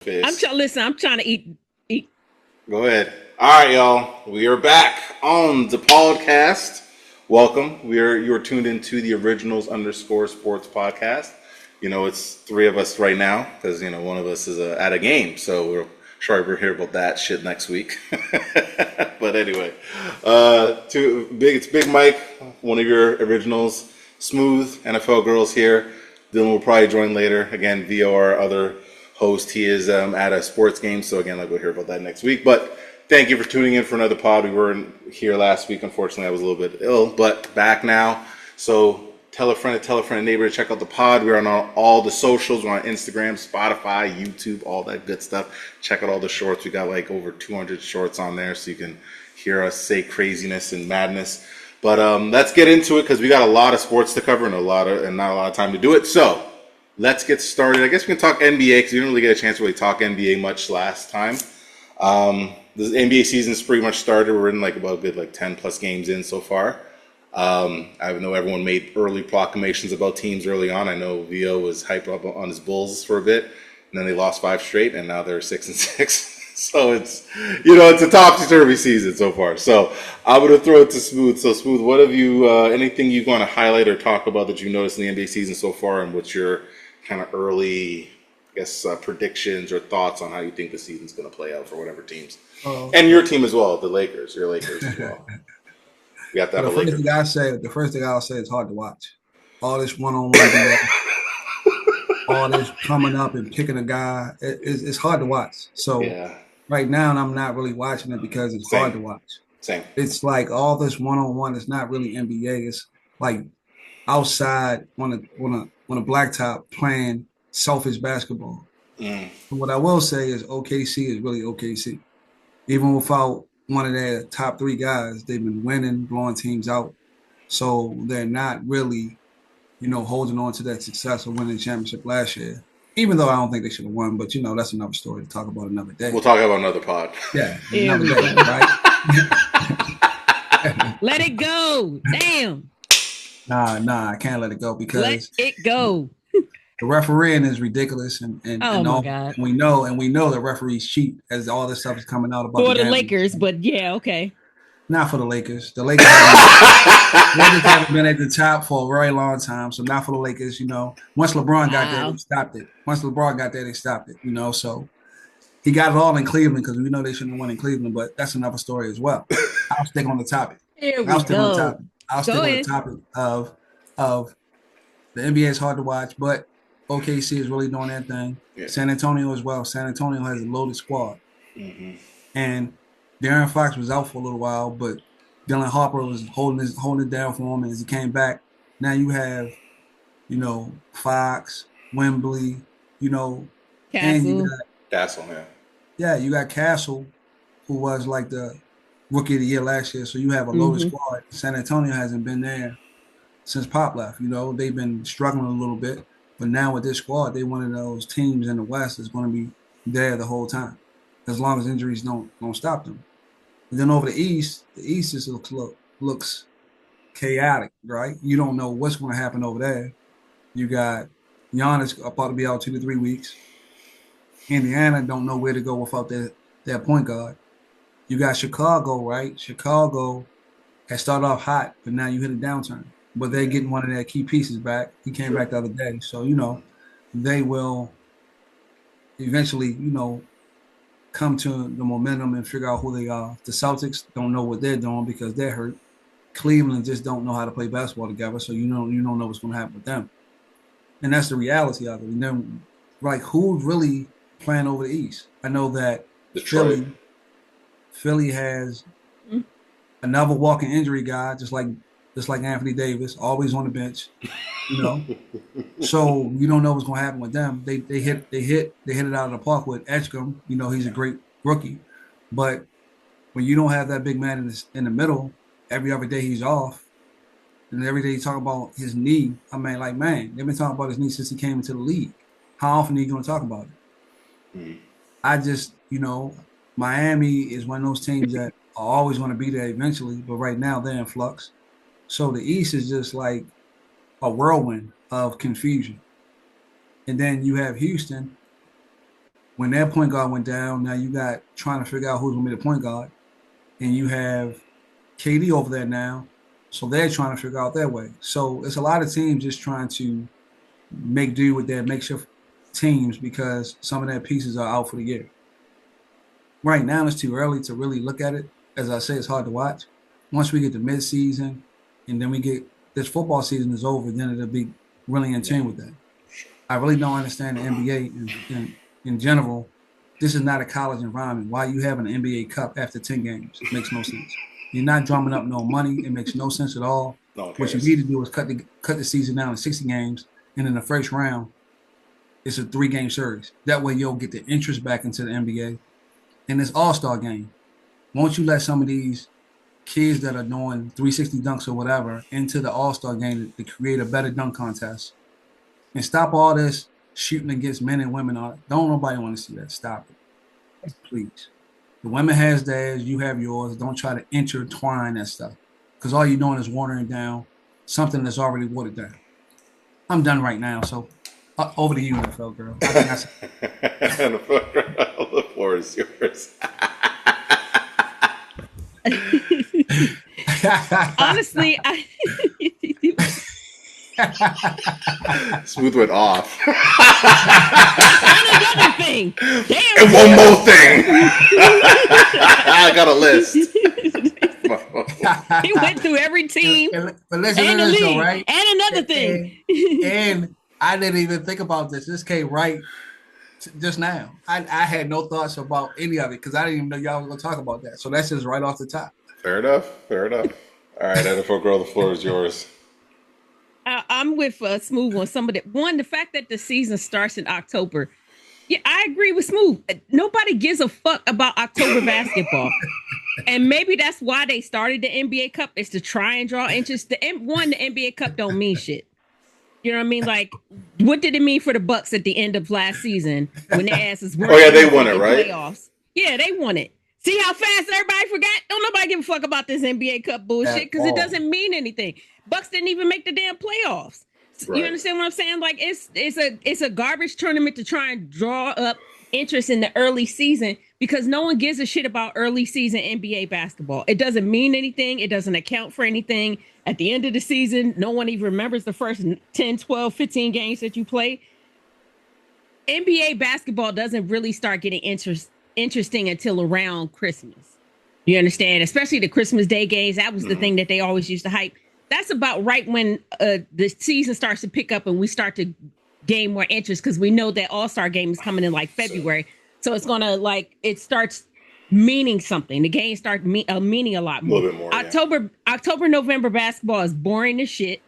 Fist. I'm trying to eat. Go ahead. All right, y'all. We are back on the podcast. Welcome. You're tuned into the Originals underscore Sports podcast. It's three of us right now because one of us is at a game, so we're sure we're here about that shit next week. But anyway, it's Big Mike, one of your originals, smooth NFL girls here. Dylan will probably join later again via our other host. He is at a sports game, so again, I'll go hear about that next week. But thank you for tuning in for another pod. We weren't here last week, unfortunately. I was a little bit ill, but back now. So tell a friend, neighbor to check out the pod. We're on all the socials. We're on Instagram, Spotify, YouTube, all that good stuff. Check out all the shorts. We got like over 200 shorts on there, so you can hear us say craziness and madness. But let's get into it because we got a lot of sports to cover and not a lot of time to do it. So let's get started. I guess we can talk NBA because we didn't really get a chance to really talk NBA much last time. The NBA season's pretty much started. We're in about a good 10 plus games in so far. I know everyone made early proclamations about teams early on. I know Vio was hyped up on his Bulls for a bit, and then they lost 5 straight, and now they're 6-6. So it's a topsy-turvy season so far. So I'm going to throw it to Smooth. So Smooth, what have you, anything you want to highlight or talk about that you noticed in the NBA season so far, and what's your kind of early, predictions or thoughts on how you think the season's going to play out for whatever teams? And your team as well, your Lakers as well. We got that. The first thing I'll say is hard to watch. All this one-on-one, all this coming up and picking a guy, it's hard to watch. So right now, I'm not really watching it because it's hard to watch. Same. It's like all this one-on-one is not really NBA. It's like outside on a blacktop playing selfish basketball. And what I will say is OKC is really OKC. Even without one of their top 3 guys, they've been winning, blowing teams out. So they're not really, holding on to that success of winning the championship last year. Even though I don't think they should have won, but that's another story to talk about another day. We'll talk about another pod. Yeah, another day, right? Let it go. Damn. Nah, I can't let it go because let it go. The refereeing is ridiculous, and God. we know the referees cheat as all this stuff is coming out about for the Lakers. But yeah, okay. Not for the Lakers. The Lakers haven't been at the top for a very long time, so not for the Lakers. Once LeBron got there, they stopped it. So he got it all in Cleveland because we know they shouldn't have won in Cleveland, but that's another story as well. I'll stick on the topic. I'll stick on the topic of the NBA is hard to watch, but OKC is really doing that thing. Yeah. San Antonio as well. San Antonio has a loaded squad. Mm-hmm. And De'Aaron Fox was out for a little while, but Dylan Harper was holding it down for him as he came back. Now you have, Fox, Wembley, Castle. And you got Castle, man. Yeah, you got Castle, who was like the rookie of the year last year. So you have a loaded squad. San Antonio hasn't been there since Pop left. They've been struggling a little bit. But now with this squad, they're one of those teams in the West that's going to be there the whole time, as long as injuries don't stop them. And then over the East just looks chaotic, right? You don't know what's going to happen over there. You got Giannis about to be out 2 to 3 weeks. Indiana don't know where to go without their point guard. You got Chicago, right? Chicago has started off hot, but now you hit a downturn. But they're getting one of their key pieces back. He came back the other day. So, they will eventually, come to the momentum and figure out who they are. The Celtics don't know what they're doing because they're hurt. Cleveland just don't know how to play basketball together. So, you don't know what's going to happen with them. And that's the reality of it. And then, who's really playing over the East? I know that Philly has another walking injury guy, just like Anthony Davis, always on the bench, So you don't know what's going to happen with them. They hit it out of the park with Edgecombe. He's a great rookie, but when you don't have that big man in the middle, every other day he's off, and every day you talk about his knee. I mean, they've been talking about his knee since he came into the league. How often are you going to talk about it? I just, Miami is one of those teams that are always going to be there eventually, but right now they're in flux. So the East is just like a whirlwind of confusion. And then you have Houston, when their point guard went down, now you got trying to figure out who's going to be the point guard. And you have KD over there now. So they're trying to figure out their way. So it's a lot of teams just trying to make do with their makeshift teams because some of their pieces are out for the year. Right now, it's too early to really look at it. As I say, it's hard to watch. Once we get to mid-season and then we get this football season is over, then it'll be really in tune with that. I really don't understand the NBA in general. This is not a college environment. Why you have an NBA Cup after 10 games? It makes no sense. You're not drumming up no money. It makes no sense at all. What you need to do is cut the season down to 60 games, and in the first round, it's a 3-game series. That way you'll get the interest back into the NBA. And this all-star game, won't you let some of these kids that are doing 360 dunks or whatever into the all-star game to create a better dunk contest and stop all this shooting against men and women? Don't nobody want to see that. Stop it, please. The women has theirs, you have yours. Don't try to intertwine that stuff because all you're doing is watering down something that's already watered down. I'm done right now, so over to you, NFL girl. The floor is yours. Honestly, Smooth went off. and another thing. Damn. And one more thing. I got a list. He went through every team But listen and to the this, league. though, right? And another thing. And I didn't even think about this. This came right just now. I had no thoughts about any of it because I didn't even know y'all were going to talk about that. So that's just right off the top. Fair enough. All right, NFL girl, the floor is yours. I'm with Smooth on some of that. One, the fact that the season starts in October. Yeah, I agree with Smooth. Nobody gives a fuck about October basketball. And maybe that's why they started the NBA Cup, is to try and draw interest. The NBA Cup don't mean shit. You know what I mean? Like, what did it mean for the Bucks at the end of last season when their asses were? Oh yeah, they won it, right? Playoffs. Yeah, they won it. See how fast everybody forgot? Don't nobody give a fuck about this NBA Cup bullshit because it doesn't mean anything. Bucks didn't even make the damn playoffs. Right. You understand what I'm saying? Like, it's a garbage tournament to try and draw up interest in the early season because no one gives a shit about early season NBA basketball. It doesn't mean anything. It doesn't account for anything. At the end of the season, no one even remembers the first 10, 12, 15 games that you play. NBA basketball doesn't really start getting interesting until around Christmas. You understand? Especially the Christmas Day games. That was the thing that they always used to hype. That's about right when the season starts to pick up and we start to gain more interest because we know that All-Star game is coming in like February. So it's going to it starts meaning something. The games start meaning a lot more. A little bit more, October, November basketball is boring as shit.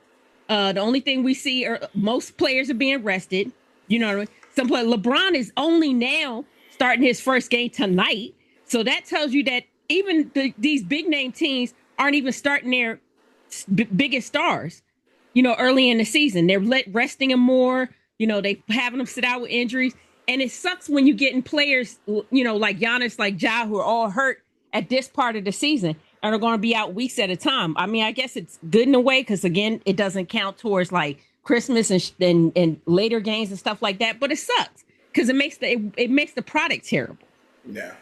The only thing we see are most players are being rested. You know what I mean? LeBron is only now starting his first game tonight. So that tells you that even these big name teams aren't even starting their biggest stars, early in the season. They're resting them more. They having them sit out with injuries. And it sucks when you get in players, like Giannis, like Ja, who are all hurt at this part of the season and are going to be out weeks at a time. I mean, I guess it's good in a way because, again, it doesn't count towards like Christmas and later games and stuff like that. But it sucks because it makes the product terrible. Yeah.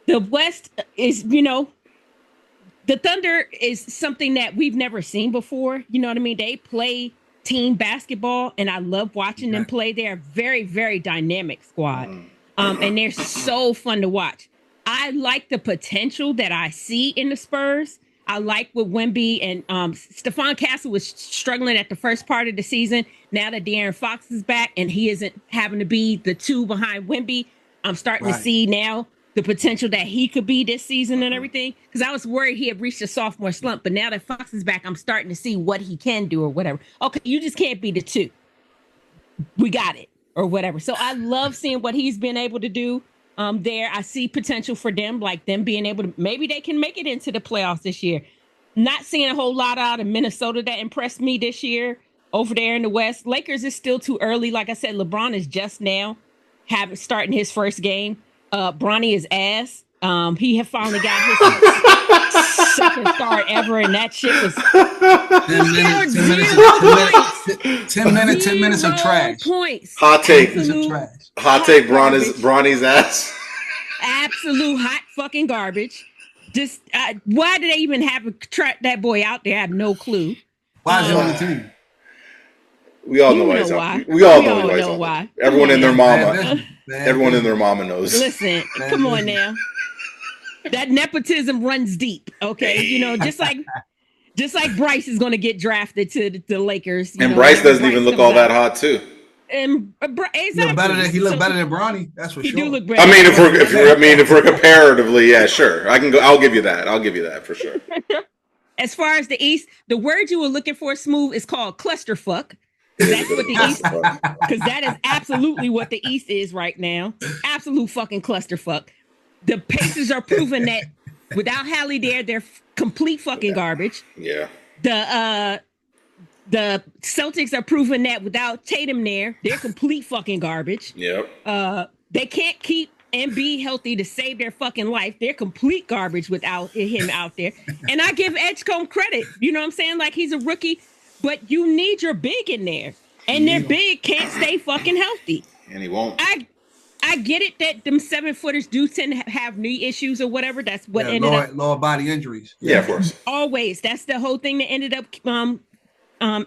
The West is, the Thunder is something that we've never seen before. You know what I mean? They play team basketball, and I love watching them play. They're a very, very dynamic squad, and they're so fun to watch. I like the potential that I see in the Spurs. I like what Wemby and Stephon Castle was struggling at the first part of the season. Now that De'Aaron Fox is back and he isn't having to be the two behind Wemby, I'm starting to see now the potential that he could be this season and everything. Because I was worried he had reached a sophomore slump. But now that Fox is back, I'm starting to see what he can do or whatever. Okay, you just can't be the two. We got it or whatever. So I love seeing what he's been able to do there. I see potential for them, like them being able to, maybe they can make it into the playoffs this year. Not seeing a whole lot out of Minnesota that impressed me this year over there in the West. Lakers is still too early. Like I said, LeBron is just now starting his first game. Bronny is ass. He had finally got his second start ever, and that shit was 10 minutes. 10 minutes of trash. Points. Hot take. Hot take. Bronny's ass. Absolute hot fucking garbage. Just why did they even have that boy out there? I have no clue. Why is he on the team? We all know why. We all know why. Everyone in their mama. Everyone in their mama knows. Listen, come on now. That nepotism runs deep. Okay, just like Bryce is going to get drafted to the Lakers. And Bryce doesn't even look all that hot too. And exactly. He looked better than Bronny. That's for sure. Do look better. I mean, if we're comparatively, yeah, sure. I'll give you that. I'll give you that for sure. As far as the East, the word you were looking for, Smooth, is called clusterfuck. That's what the East, because that is absolutely what the East is right now. Absolute fucking clusterfuck. The Pacers are proving that without Hallie there, they're complete fucking garbage. Yeah. The Celtics are proving that without Tatum there, they're complete fucking garbage. Yep. They can't keep Embiid healthy to save their fucking life. They're complete garbage without him out there. And I give Edgecombe credit. You know what I'm saying? Like, he's a rookie, but you need your big in there. And their big can't stay fucking healthy. And he won't. I get it that them 7-footers do tend to have knee issues or whatever. That's what ended up lower body injuries. Yeah, of course. Always. That's the whole thing that ended up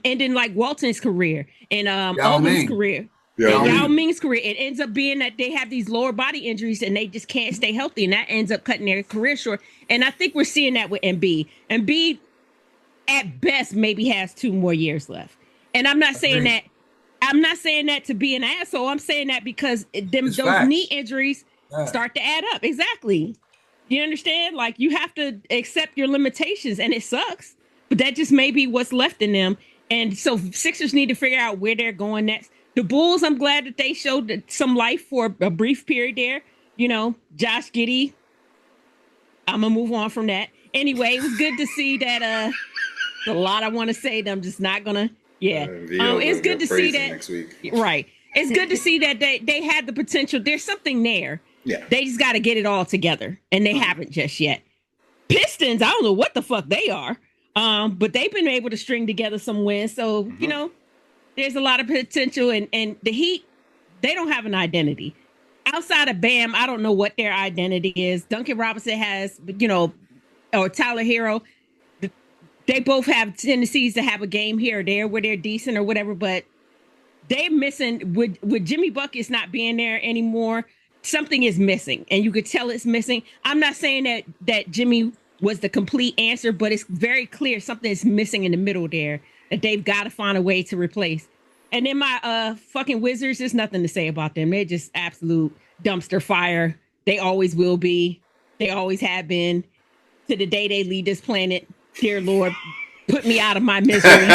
ending like Walton's career and Alden's career. Yao Ming's career. It ends up being that they have these lower body injuries and they just can't stay healthy, and that ends up cutting their career short. And I think we're seeing that with Embiid. Embiid, at best, maybe has 2 more years left. And I'm not saying that. I'm not saying that to be an asshole. I'm saying that because those knee injuries start to add up. Exactly. You understand? Like, you have to accept your limitations, and it sucks. But that just may be what's left in them. And so Sixers need to figure out where they're going next. The Bulls, I'm glad that they showed some life for a brief period there. Josh Giddey. I'm going to move on from that. Anyway, it was good to see that. A lot I want to say that I'm just not going to. Yeah. It's good to see that. Next week. Right. It's good to see that they had the potential. There's something there. Yeah. They just got to get it all together. And they haven't just yet. Pistons, I don't know what the fuck they are. But they've been able to string together some wins. So, there's a lot of potential. And the Heat, they don't have an identity. Outside of Bam, I don't know what their identity is. Duncan Robinson has, or Tyler Hero. They both have tendencies to have a game here or there where they're decent or whatever, but they're missing with Jimmy Buckets not being there anymore. Something is missing, and you could tell it's missing. I'm not saying that Jimmy was the complete answer, but it's very clear something is missing in the middle there that they've got to find a way to replace. And then my fucking Wizards, there's nothing to say about them. They're just absolute dumpster fire. They always will be. They always have been to the day they leave this planet. Dear Lord, put me out of my misery.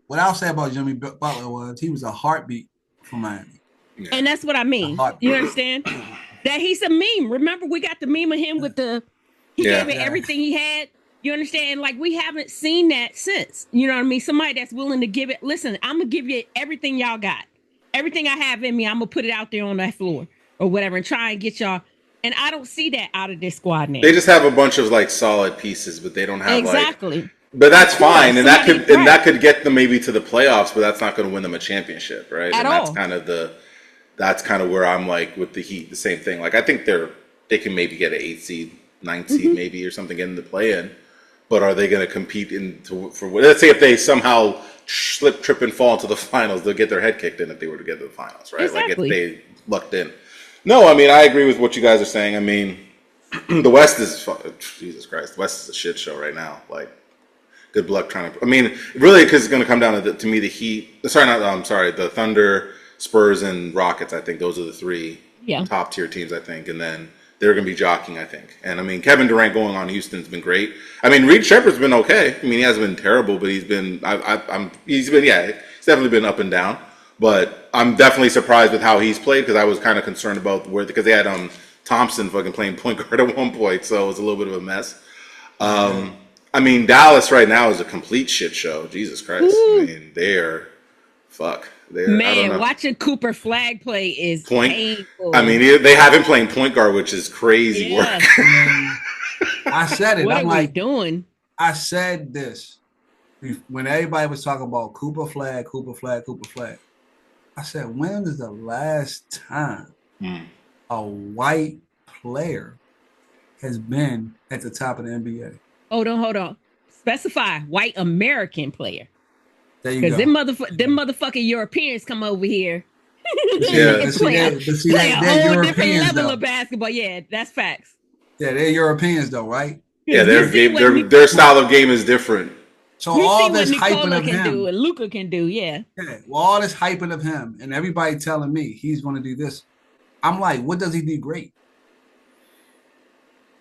What I'll say about Jimmy Butler was he was a heartbeat for Miami. Yeah. And that's what I mean. You understand? That he's a meme. Remember, we got the meme of him with he gave it everything he had. You understand? Like, we haven't seen that since. You know what I mean? Somebody that's willing to give it. Listen, I'm going to give you everything y'all got. Everything I have in me, I'm going to put it out there on that floor or whatever and try and get y'all. And I don't see that out of this squad now. They just have a bunch of like solid pieces, but they don't have exactly. But that's fine, and that could get them maybe to the playoffs, but that's not going to win them a championship, right? At and all. That's kind of where I'm like with the Heat, the same thing. Like, I think they can maybe get an 8 seed, 9 seed maybe or something in the play-in, but are they going to compete for? Let's say if they somehow slip, trip, and fall into the finals, they'll get their head kicked in if they were to get to the finals, right? Exactly. Like, if they lucked in. No, I mean, I agree with what you guys are saying. I mean, the West is, Jesus Christ, the West is a shit show right now. Like, good luck trying to, I mean, really, because it's going to come down to me, the Heat, the Thunder, Spurs, and Rockets. I think those are the 3 top tier teams, I think. And then they're going to be jockeying, I think. And I mean, Kevin Durant going on Houston's been great. I mean, Reed Shepherd's been okay. I mean, he hasn't been terrible, but he's definitely been up and down. But I'm definitely surprised with how he's played because I was kind of concerned about because they had Thompson fucking playing point guard at one point, so it was a little bit of a mess. I mean, Dallas right now is a complete shit show. Jesus Christ. Ooh. I mean, watching Cooper Flag play is painful. I mean, they have him playing point guard, which is crazy work. I said it. What I'm are like, we doing? I said this. when everybody was talking about Cooper Flag, Cooper Flag, Cooper Flag, I said, when is the last time a white player has been at the top of the NBA? Hold on. Specify white American player. There you Because go. them motherfucking Europeans come over here Yeah. and play a they're whole different Europeans, level though. of basketball. Yeah, that's facts. Yeah, they're Europeans though, right? Yeah, You see what their style of game is different. So you all see what this hyping Nicola of can do him, and Luca can do. Yeah. well, all this hyping of him, and everybody telling me he's going to do this. I'm like, what does he do great?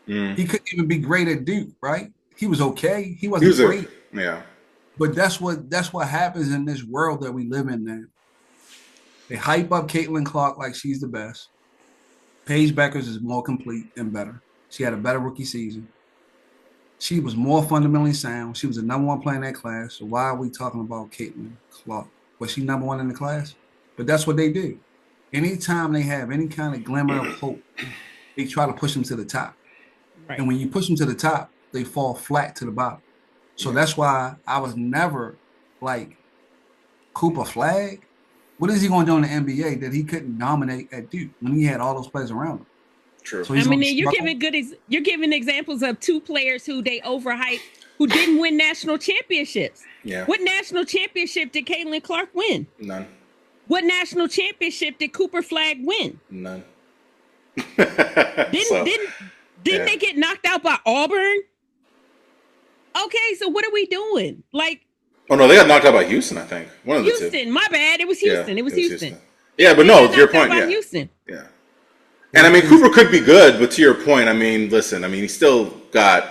He couldn't even be great at Duke, right? He was okay. He wasn't great. Yeah. But that's what happens in this world that we live in now. They hype up Caitlin Clark like she's the best. Paige Beckers is more complete and better. She had a better rookie season. She was more fundamentally sound. She was the number one player in that class. So why are we talking about Caitlin Clark? Was she number one in the class? But that's what they do. Anytime they have any kind of glimmer of hope, they try to push them to the top. Right. And when you push them to the top, they fall flat to the bottom. So that's why I was never like Cooper Flag. What is he going to do in the NBA that he couldn't dominate at Duke when he had all those players around him? True. So I mean, you're giving examples of two players who they overhyped, who didn't win national championships. Yeah. What national championship did Caitlin Clark win? None. What national championship did Cooper Flag win? None. Didn't they get knocked out by Auburn? Okay, so what are we doing? Like, oh no, they got knocked out by Houston, I think. One of the two. Houston, my bad. It was Houston. Yeah, it was Houston. Yeah, but no, to your point, yeah. Houston. Yeah. And I mean, Cooper could be good, but to your point, I mean, listen, I mean, he's still got.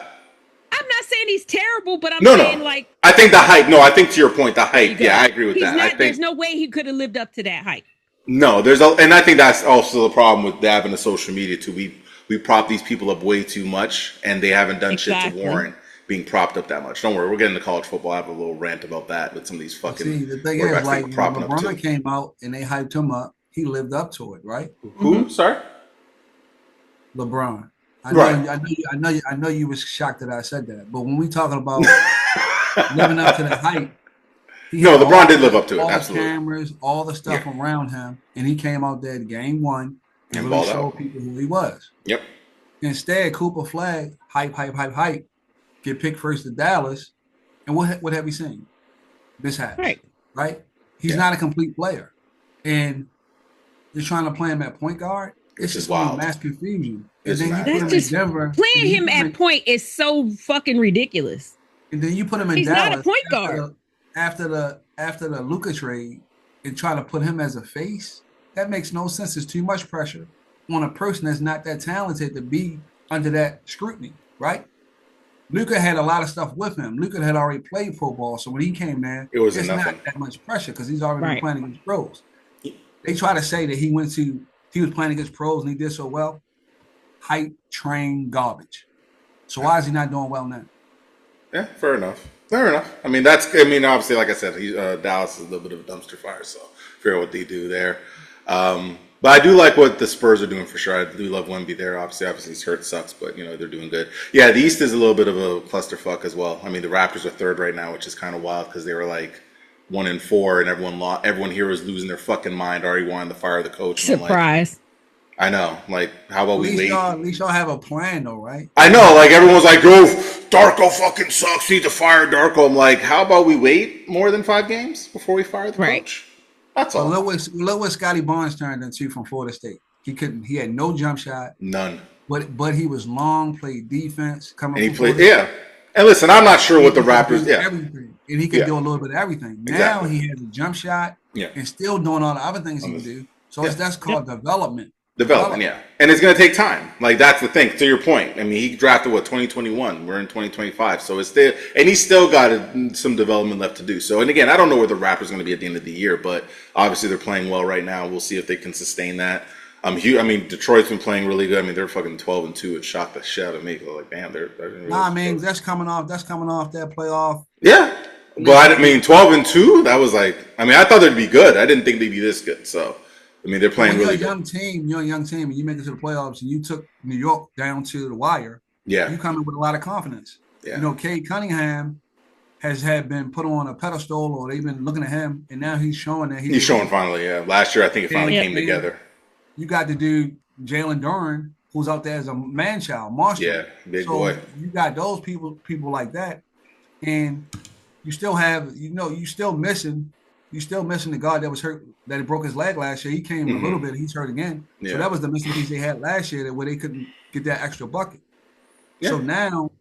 I'm not saying he's terrible, but I'm saying like. I think the hype. No, I think to your point, the hype. Yeah, I agree with that. I think there's no way he could have lived up to that hype. No, and I think that's also the problem with having the social media too. We prop these people up way too much, and they haven't done shit to warrant being propped up that much. Don't worry, we're getting to college football. I have a little rant about that with some of these fucking. See, the thing is, like LeBron came out and they hyped him up. He lived up to it, right? Who? Mm-hmm. Sorry. LeBron. I know you was shocked that I said that, but when we talking about living up to the hype, LeBron did live up to it. Absolutely. All the cameras, all the stuff around him, and he came out there game one and really showed people who he was. Yep. Instead, Cooper Flag, hype, get picked first to Dallas, and what have we seen? This happens, right? He's not a complete player, and you're trying to play him at point guard. It's just wild. Mass confusion. And then you put him in Denver. Playing him at point is so fucking ridiculous. And then you put him in He's Dallas. He's not a point guard. After the Luka trade and try to put him as a face, that makes no sense. There's too much pressure on a person that's not that talented to be under that scrutiny, right? Luka had a lot of stuff with him. Luka had already played pro ball, so when he came there, it's not that much pressure because he's already been playing against pros. They try to say that he was playing against pros and he did so well. Hype train garbage. So why is he not doing well now? Yeah, fair enough. I mean, obviously, like I said, Dallas is a little bit of a dumpster fire, so figure out what they do there. But I do like what the Spurs are doing for sure. I do love Wemby there. Obviously he's hurt, sucks, but they're doing good. Yeah, the East is a little bit of a clusterfuck as well. I mean, the Raptors are third right now, which is kind of wild because they were like 1-4, and everyone here is losing their fucking mind, already wanting to fire the coach. Surprise. I know. Like, how about we wait? At least y'all have a plan, though, right? I know. Like, everyone's like, "Oh, Darko fucking sucks. Need to fire Darko." I'm like, how about we wait more than 5 games before we fire the coach? That's all. Look what Scotty Barnes turned into from Florida State. He had no jump shot. None. But he was long, played defense. And he played, And listen, I'm not sure what the Raptors, everything. And he could do a little bit of everything. Now he has a jump shot and still doing all the other things he can do. So that's called development. Development, yeah. And it's going to take time. Like, that's the thing. To your point. I mean, he drafted, 2021? We're in 2025. So it's still, and he's still got some development left to do. So, and again, I don't know where the Raptors are going to be at the end of the year, but obviously they're playing well right now. We'll see if they can sustain that. Detroit's been playing really good. I mean, they're fucking 12-2. It shocked the shit out of me. They're like, damn, they're really that's coming off that playoff. Yeah. But 12-2, that was like, I thought they'd be good. I didn't think they'd be this good. So, they're playing really good. You're a young team, and you make it to the playoffs, and you took New York down to the wire. Yeah. You come in with a lot of confidence. Yeah. Cade Cunningham had been put on a pedestal, or they've been looking at him, and now he's showing that He's showing finally. Yeah, last year I think it finally came together. You got the dude Jalen Duran, who's out there as a man child monster. Yeah, big boy. You got those people like that, and you still have, you still missing the guard that was hurt, that he broke his leg last year. He came a little bit, he's hurt again. Yeah. So that was the missing piece they had last year, where they couldn't get that extra bucket. Yeah. So now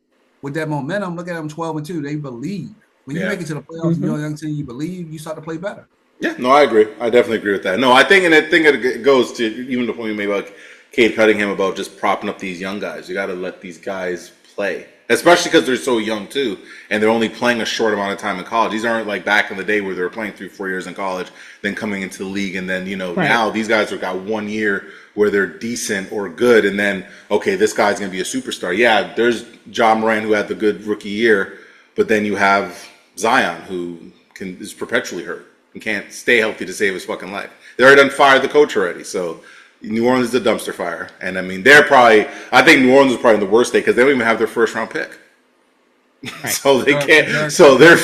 with that momentum, look at them 12-2. They believe. When you make it to the playoffs, you're a young team, you believe, you start to play better. Yeah, no, I agree. I definitely agree with that. No, I think it goes to even the point you made about Cade Cunningham about just propping up these young guys. You got to let these guys play, especially because they're so young too, and they're only playing a short amount of time in college. These aren't like back in the day where they were playing 3-4 years in college, then coming into the league, and then now these guys have got 1 year where they're decent or good, and then okay, this guy's gonna be a superstar. Yeah, there's Ja Morant who had the good rookie year, but then you have Zion who is perpetually hurt and can't stay healthy to save his fucking life. They already done fired the coach already, so New Orleans is a dumpster fire. And I mean, I think New Orleans is probably in the worst state because they don't even have their first round pick. Right. So they can't, so they're,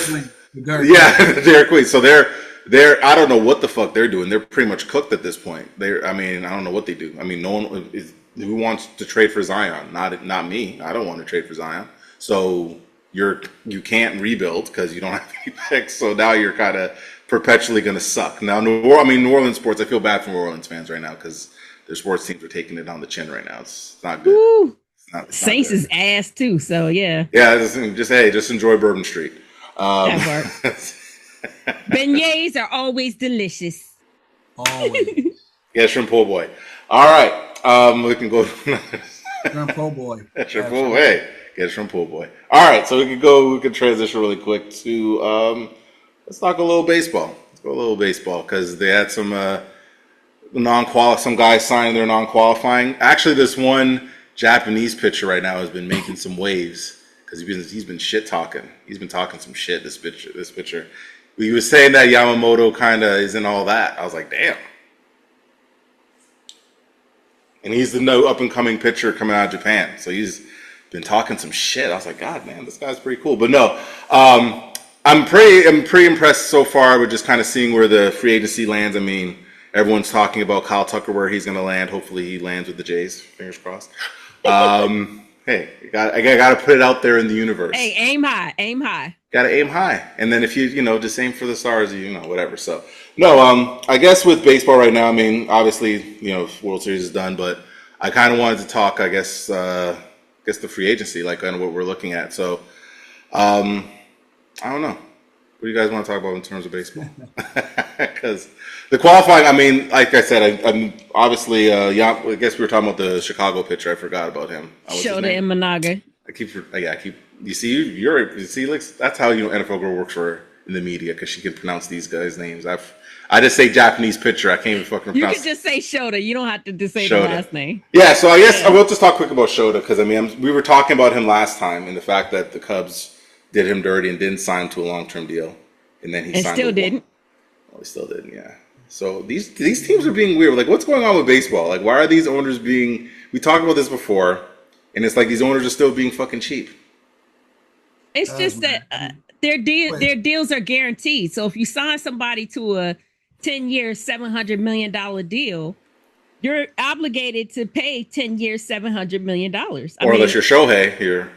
Derek Queen. So they're, I don't know what the fuck they're doing. They're pretty much cooked at this point. I don't know what they do. I mean, no one who wants to trade for Zion? Not me. I don't want to trade for Zion. So you can't rebuild because you don't have any picks. So now you're kind of perpetually going to suck. Now, New Orleans sports, I feel bad for New Orleans fans right now because their sports teams are taking it on the chin right now. It's not good. It's Saints is ass too, so yeah. Yeah, just enjoy Bourbon Street. Beignets are always delicious. Always. Yeah, shrimp po' boy. All right, we can go. Shrimp po' boy. Shrimp po'. Hey, get shrimp po' boy. All right, so we can transition really quick to let's talk a little baseball. Let's go a little baseball because they had some some guys signing their non-qualifying. Actually, this one Japanese pitcher right now has been making some waves because he's been shit talking. He's been talking some shit. This pitcher. He was saying that Yamamoto kind of isn't all that. I was like, damn. And he's the no up and coming pitcher coming out of Japan. So he's been talking some shit. I was like, God, man, this guy's pretty cool. But no, I'm pretty impressed so far with just kind of seeing where the free agency lands. I mean, everyone's talking about Kyle Tucker, where he's going to land. Hopefully he lands with the Jays. Fingers crossed. Hey, I got to put it out there in the universe. Hey, aim high. Got to aim high. And then if you just aim for the stars, whatever. So, no, I guess with baseball right now, I mean, obviously, World Series is done, but I kind of wanted to talk, I guess the free agency, like kind of what we're looking at. So, I don't know. What do you guys want to talk about in terms of baseball? Because the qualifying, I mean, like I said, I'm obviously, I guess we were talking about the Chicago pitcher. I forgot about him. Shota Imanaga. You see, like, that's how NFL girl works in the media because she can pronounce these guys' names. I just say Japanese pitcher. I can't even fucking pronounce. You can just say Shota. You don't have to just say the last name. Yeah, so I guess I will just talk quick about Shota because I mean we were talking about him last time and the fact that the Cubs did him dirty and didn't sign to a long-term deal, and then he still didn't. Well, he still didn't. Yeah. So these teams are being weird. Like, what's going on with baseball? Like, why are these owners being? We talked about this before, and it's like these owners are still being fucking cheap. It's just that their deals are guaranteed. So if you sign somebody to a 10-year, $700 million deal, you're obligated to pay 10 years, $700 million. Unless you're Shohei here.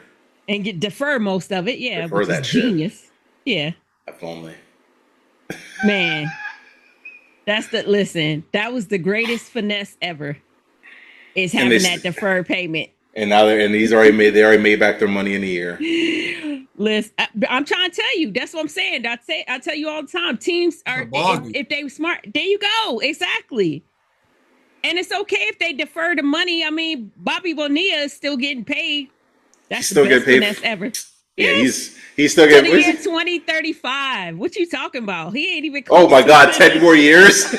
And defer most of it, yeah. Defer that shit. Genius. Yeah. If only. Man. That was the greatest finesse ever. Is having that deferred payment. And now they already made back their money in a year. Listen, I'm trying to tell you. That's what I'm saying. I tell you all the time. Teams are, if they were smart, there you go. Exactly. And it's okay if they defer the money. I mean, Bobby Bonilla is still getting paid. That's the best finesse ever. Yeah, yes. he's still getting paid. 2035. What you talking about? He ain't even close. Oh my God, 10 more years?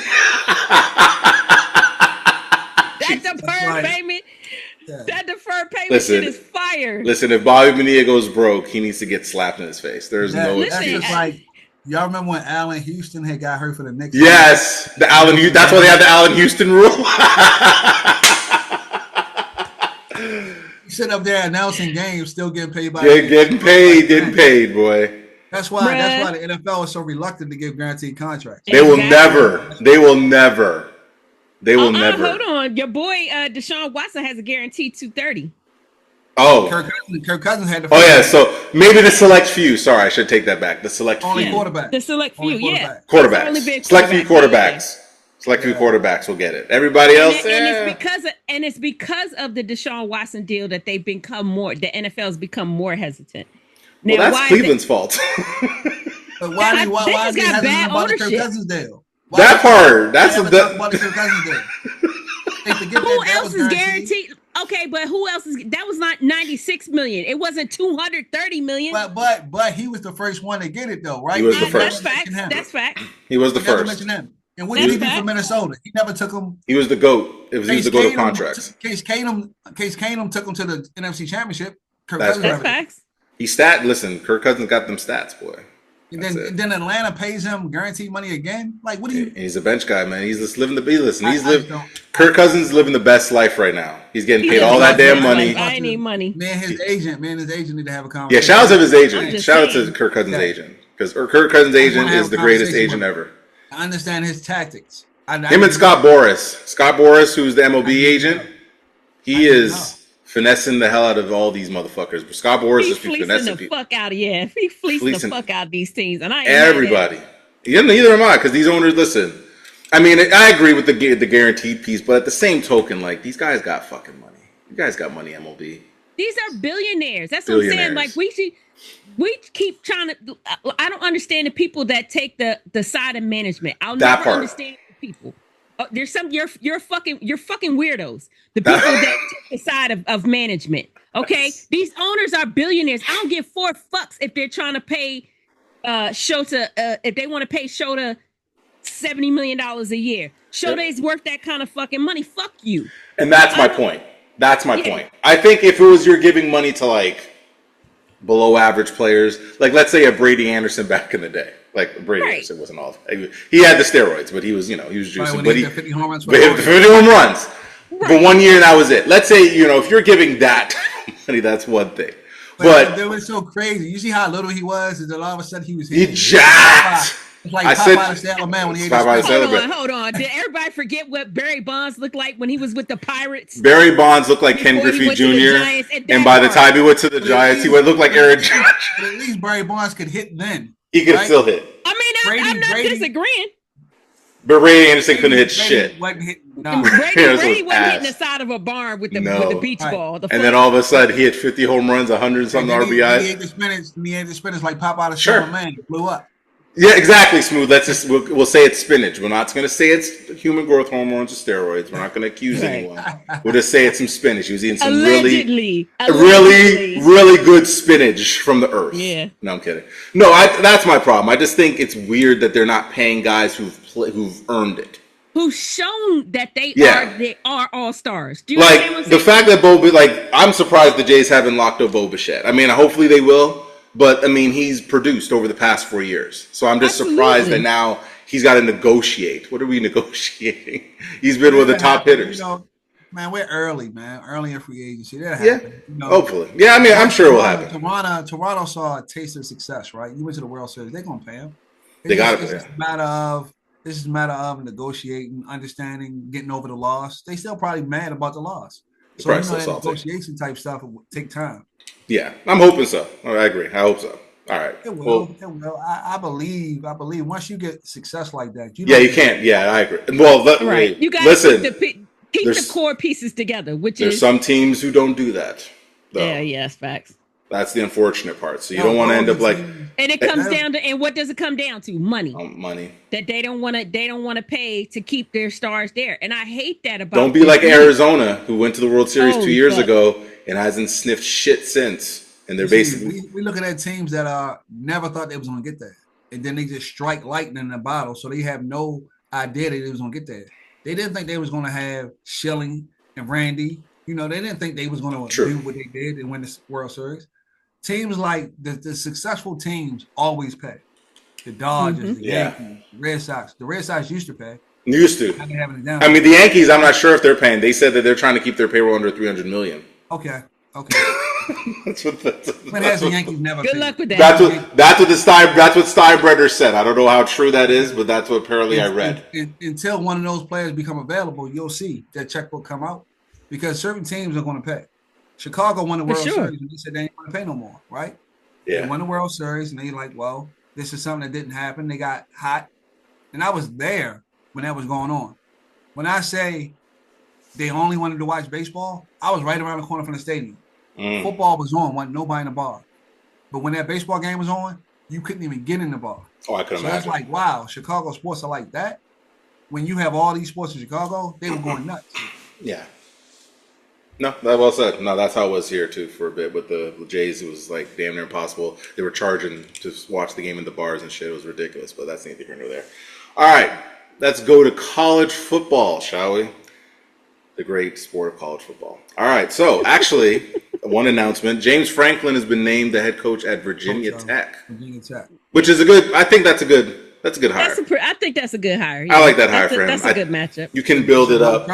That deferred payment. Yeah. That deferred payment shit is fire. Listen, if Bobby Bonilla goes broke, he needs to get slapped in his face. There's no excuse. That's just like, y'all remember when Allen Houston had got hurt for the Knicks? Yes, that's why they have the Allen Houston rule. You sit up there announcing games, still getting paid by. Getting paid, boy. That's why the NFL is so reluctant to give guaranteed contracts. They will never. They will never. They will never. Hold on. Your boy Deshaun Watson has a guaranteed 230. Oh. Kirk Cousins had the Oh, yeah. So maybe the select few. Sorry, I should take that back. The select few. Only quarterback. The select few, yeah. Quarterbacks. Select few quarterbacks. Select few quarterbacks will get it. Everybody else, and it's because of the Deshaun Watson deal that they've become more. The NFL's become more hesitant. Now, well, that's Cleveland's fault. But why they got bad ownership? Kirk Cousins deal? That part. That's the Kirk Cousins deal. Who else is guaranteed? Okay, but who else is? That was not 96 million. It wasn't 230 million. But he was the first one to get it though, right? He was the first. That's fact. He was the first. And what did he do for Minnesota? He never took him. He was the GOAT. He was the GOAT of contracts. Case Keenum took him to the NFC Championship. That's facts. Listen, Kirk Cousins got them stats, boy. And then Atlanta pays him guaranteed money again. Like, what do you? He's a bench guy, man. He's just living Kirk Cousins is living the best life right now. He's getting paid all that damn money. I need money. His agent need to have a conversation. Yeah, shout out to his agent. Shout out to Kirk Cousins' agent, because Kirk Cousins' agent is the greatest agent ever. I understand his tactics. Him and Scott Boras, who's the MLB agent, he is finessing the hell out of all these motherfuckers. But Scott Boras is finessing the fuck out of He fleecing the fuck out of these teams, and I ain't everybody. Yeah, neither am I, because these owners listen. I mean, I agree with the guaranteed piece, but at the same token, like, these guys got fucking money. You guys got money, MLB. These are billionaires. That's what I'm saying. Like, we keep trying to. I don't understand the people that take the side of management. I'll never understand the people. There's some you're fucking weirdos. The people that take the side of management. Okay, these owners are billionaires. I don't give 4 fucks if they're trying to pay Shota if they want to pay Shota $70 million a year. Shota is worth that kind of fucking money. Fuck you. And that's my point. That's my point. I think if it was you're giving money to like below average players, like let's say a Brady Anderson back in the day. Like Brady Anderson wasn't all. He had the steroids, but he was juicing. But he hit 50 home runs. For 1 year, and that was it. Let's say if you're giving that money, that's one thing. But it was so crazy. You see how little he was, and then all of a sudden he was jacked. It's like Popeye the Sailor Man when he Hold on. Did everybody forget what Barry Bonds looked like when he was with the Pirates? Barry Bonds looked like Ken Griffey Jr. And by the time he went to the Giants, he would look like Aaron Judge. But at least Barry Bonds could hit then. He could still hit. I mean, I'm not disagreeing. But Brady Anderson couldn't hit shit. Brady wasn't hitting the side of a barn with the beach ball. And then all of a sudden, he hit 50 home runs, 100-something RBIs. He ate the spinach like Popeye the Sailor Man. Blew up. Yeah, exactly, Smooth. Let's just we'll say it's spinach. We're not going to say it's human growth hormones or steroids. We're not going to accuse anyone. We'll just say it's some spinach. He was eating some really good spinach from the earth. Yeah. No, I'm kidding. No, that's my problem. I just think it's weird that they're not paying guys who've earned it. Who've shown that they are all stars. Do you like the fact that I'm surprised the Jays haven't locked up Bo Bichette. I mean, hopefully they will. But, I mean, he's produced over the past 4 years. So I'm just surprised that now he's got to negotiate. What are we negotiating? He's been one of the top hitters. Man, we're early in free agency. That'll happen. Hopefully. Yeah, I mean, I'm sure it will happen. Toronto saw a taste of success, right? You went to the World Series. They're going to pay him. They got to pay him. This is a matter of negotiating, understanding, getting over the loss. They still probably mad about the loss. So that negotiation type stuff will take time. Yeah, I'm hoping so. I agree. I hope so. All right. It will. It will. I believe. Once you get success like that, you can't. Yeah, I agree. Well, you got to keep the core pieces together. There's some teams who don't do that. Though. Yeah. Yes. Facts. That's the unfortunate part. So you don't want to end up like. And it comes down to, and what does it come down to? Money. Money. That they don't want to pay to keep their stars there, and I hate that about. Don't be like Arizona, who went to the World Series 2 years ago and hasn't sniffed shit since. And they're basically we looking at teams that never thought they was gonna get there, and then they just strike lightning in the bottle, so they have no idea that they was gonna get there. They didn't think they was gonna have Schilling and Randy. They didn't think they was gonna do what they did and win the World Series. Teams like the successful teams always pay. The Dodgers, the Yankees, the Red Sox. The Red Sox used to pay. Used to. I mean, the Yankees. I'm not sure if they're paying. They said that they're trying to keep their payroll under $300 million. Okay. That's what But has the Yankees never Good figured. luck with that. that's what Steinbrenner said. I don't know how true that is, but that's what apparently I read. Until one of those players become available, you'll see that checkbook come out because certain teams are going to pay. Chicago won the World Series and they said they ain't going to pay no more, right? Yeah. They won the World Series and they like, well, this is something that didn't happen. They got hot. And I was there when that was going on. When I say they only wanted to watch baseball, I was right around the corner from the stadium. Football was on, wasn't nobody in the bar. But when that baseball game was on, you couldn't even get in the bar. Oh, I could imagine. It's like, wow, Chicago sports are like that. When you have all these sports in Chicago, they were going nuts. Yeah. No, that well said. No, that's how it was here too for a bit. With the Jays, it was like damn near impossible. They were charging to watch the game in the bars and shit. It was ridiculous, but that's neither here nor there. All right, let's go to college football, shall we? The great sport of college football. All right, so actually, one announcement: James Franklin has been named the head coach at Virginia Tech. Virginia Tech, which is a good. I think that's a good hire. I think that's a good hire. Yeah. I like that hire for him. That's a good matchup. You can build it up.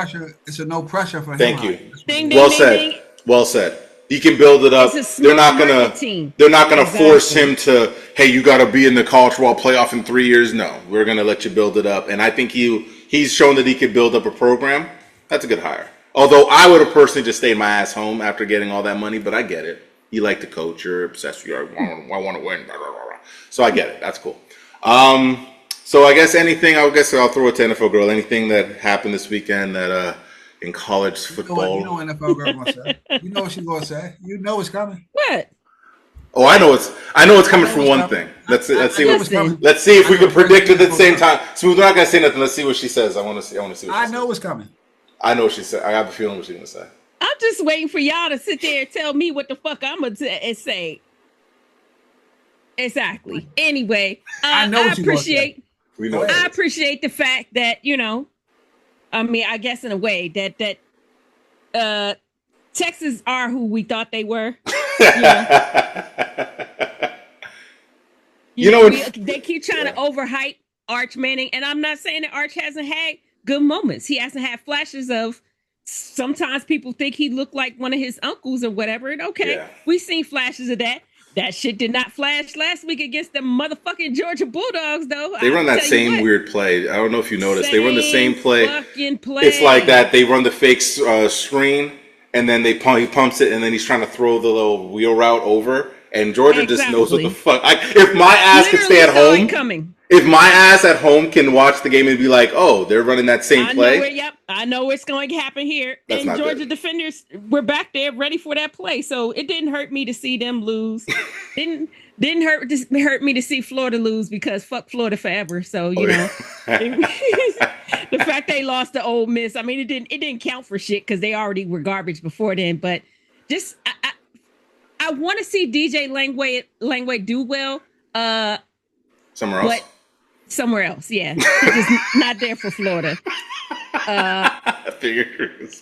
It's a no pressure for him. Thank you. Ding, Well ding, said. ding, ding. Well said. You can build it up. They're not gonna force him to. Hey, you got to be in the college football playoff in 3 years. No, we're gonna let you build it up. And I think he's shown that he could build up a program. That's a good hire. Although I would have personally just stayed my ass home after getting all that money, but I get it. You like to coach. You're obsessed. I want to win. Blah, blah, blah. So I get it. That's cool. So I guess I'll throw it to NFL Girl. Anything that happened this weekend that in college football? You know what NFL Girl gonna say. You know what she's gonna say. You know it's coming. What? Oh, I know it's coming for one thing. Let's see if we can predict it at the same time. Smooth, we're not gonna say nothing. Let's see what she says. I want to see. I know what's coming. I know what she said. I have a feeling what she's gonna say. I'm just waiting for y'all to sit there and tell me what the fuck I'm gonna say. Exactly. Anyway, I appreciate. We know. I appreciate the fact that I guess in a way that Texas are who we thought they were. They keep trying to overhype Arch Manning, and I'm not saying that Arch hasn't had good moments. He hasn't had flashes of. Sometimes people think he looked like one of his uncles or whatever. And we've seen flashes of that. That shit did not flash last week against the motherfucking Georgia Bulldogs, though. They run that same weird play. I don't know if you noticed. They run the same play. Play. It's like that. They run the fake screen, and then he pumps it, and then he's trying to throw the little wheel route over. And Georgia just knows what the fuck. If my ass could stay at home, if my ass at home can watch the game and be like, oh, they're running that same play. I know it's going to happen here. That's and Georgia defenders were back there ready for that play. So it didn't hurt me to see them lose. didn't hurt me to see Florida lose because fuck Florida forever. So, the fact they lost to Ole Miss, I mean, it didn't count for shit because they already were garbage before then. But just I want to see DJ Langway do well. Somewhere else. Somewhere else, yeah. He's just not there for Florida. I figured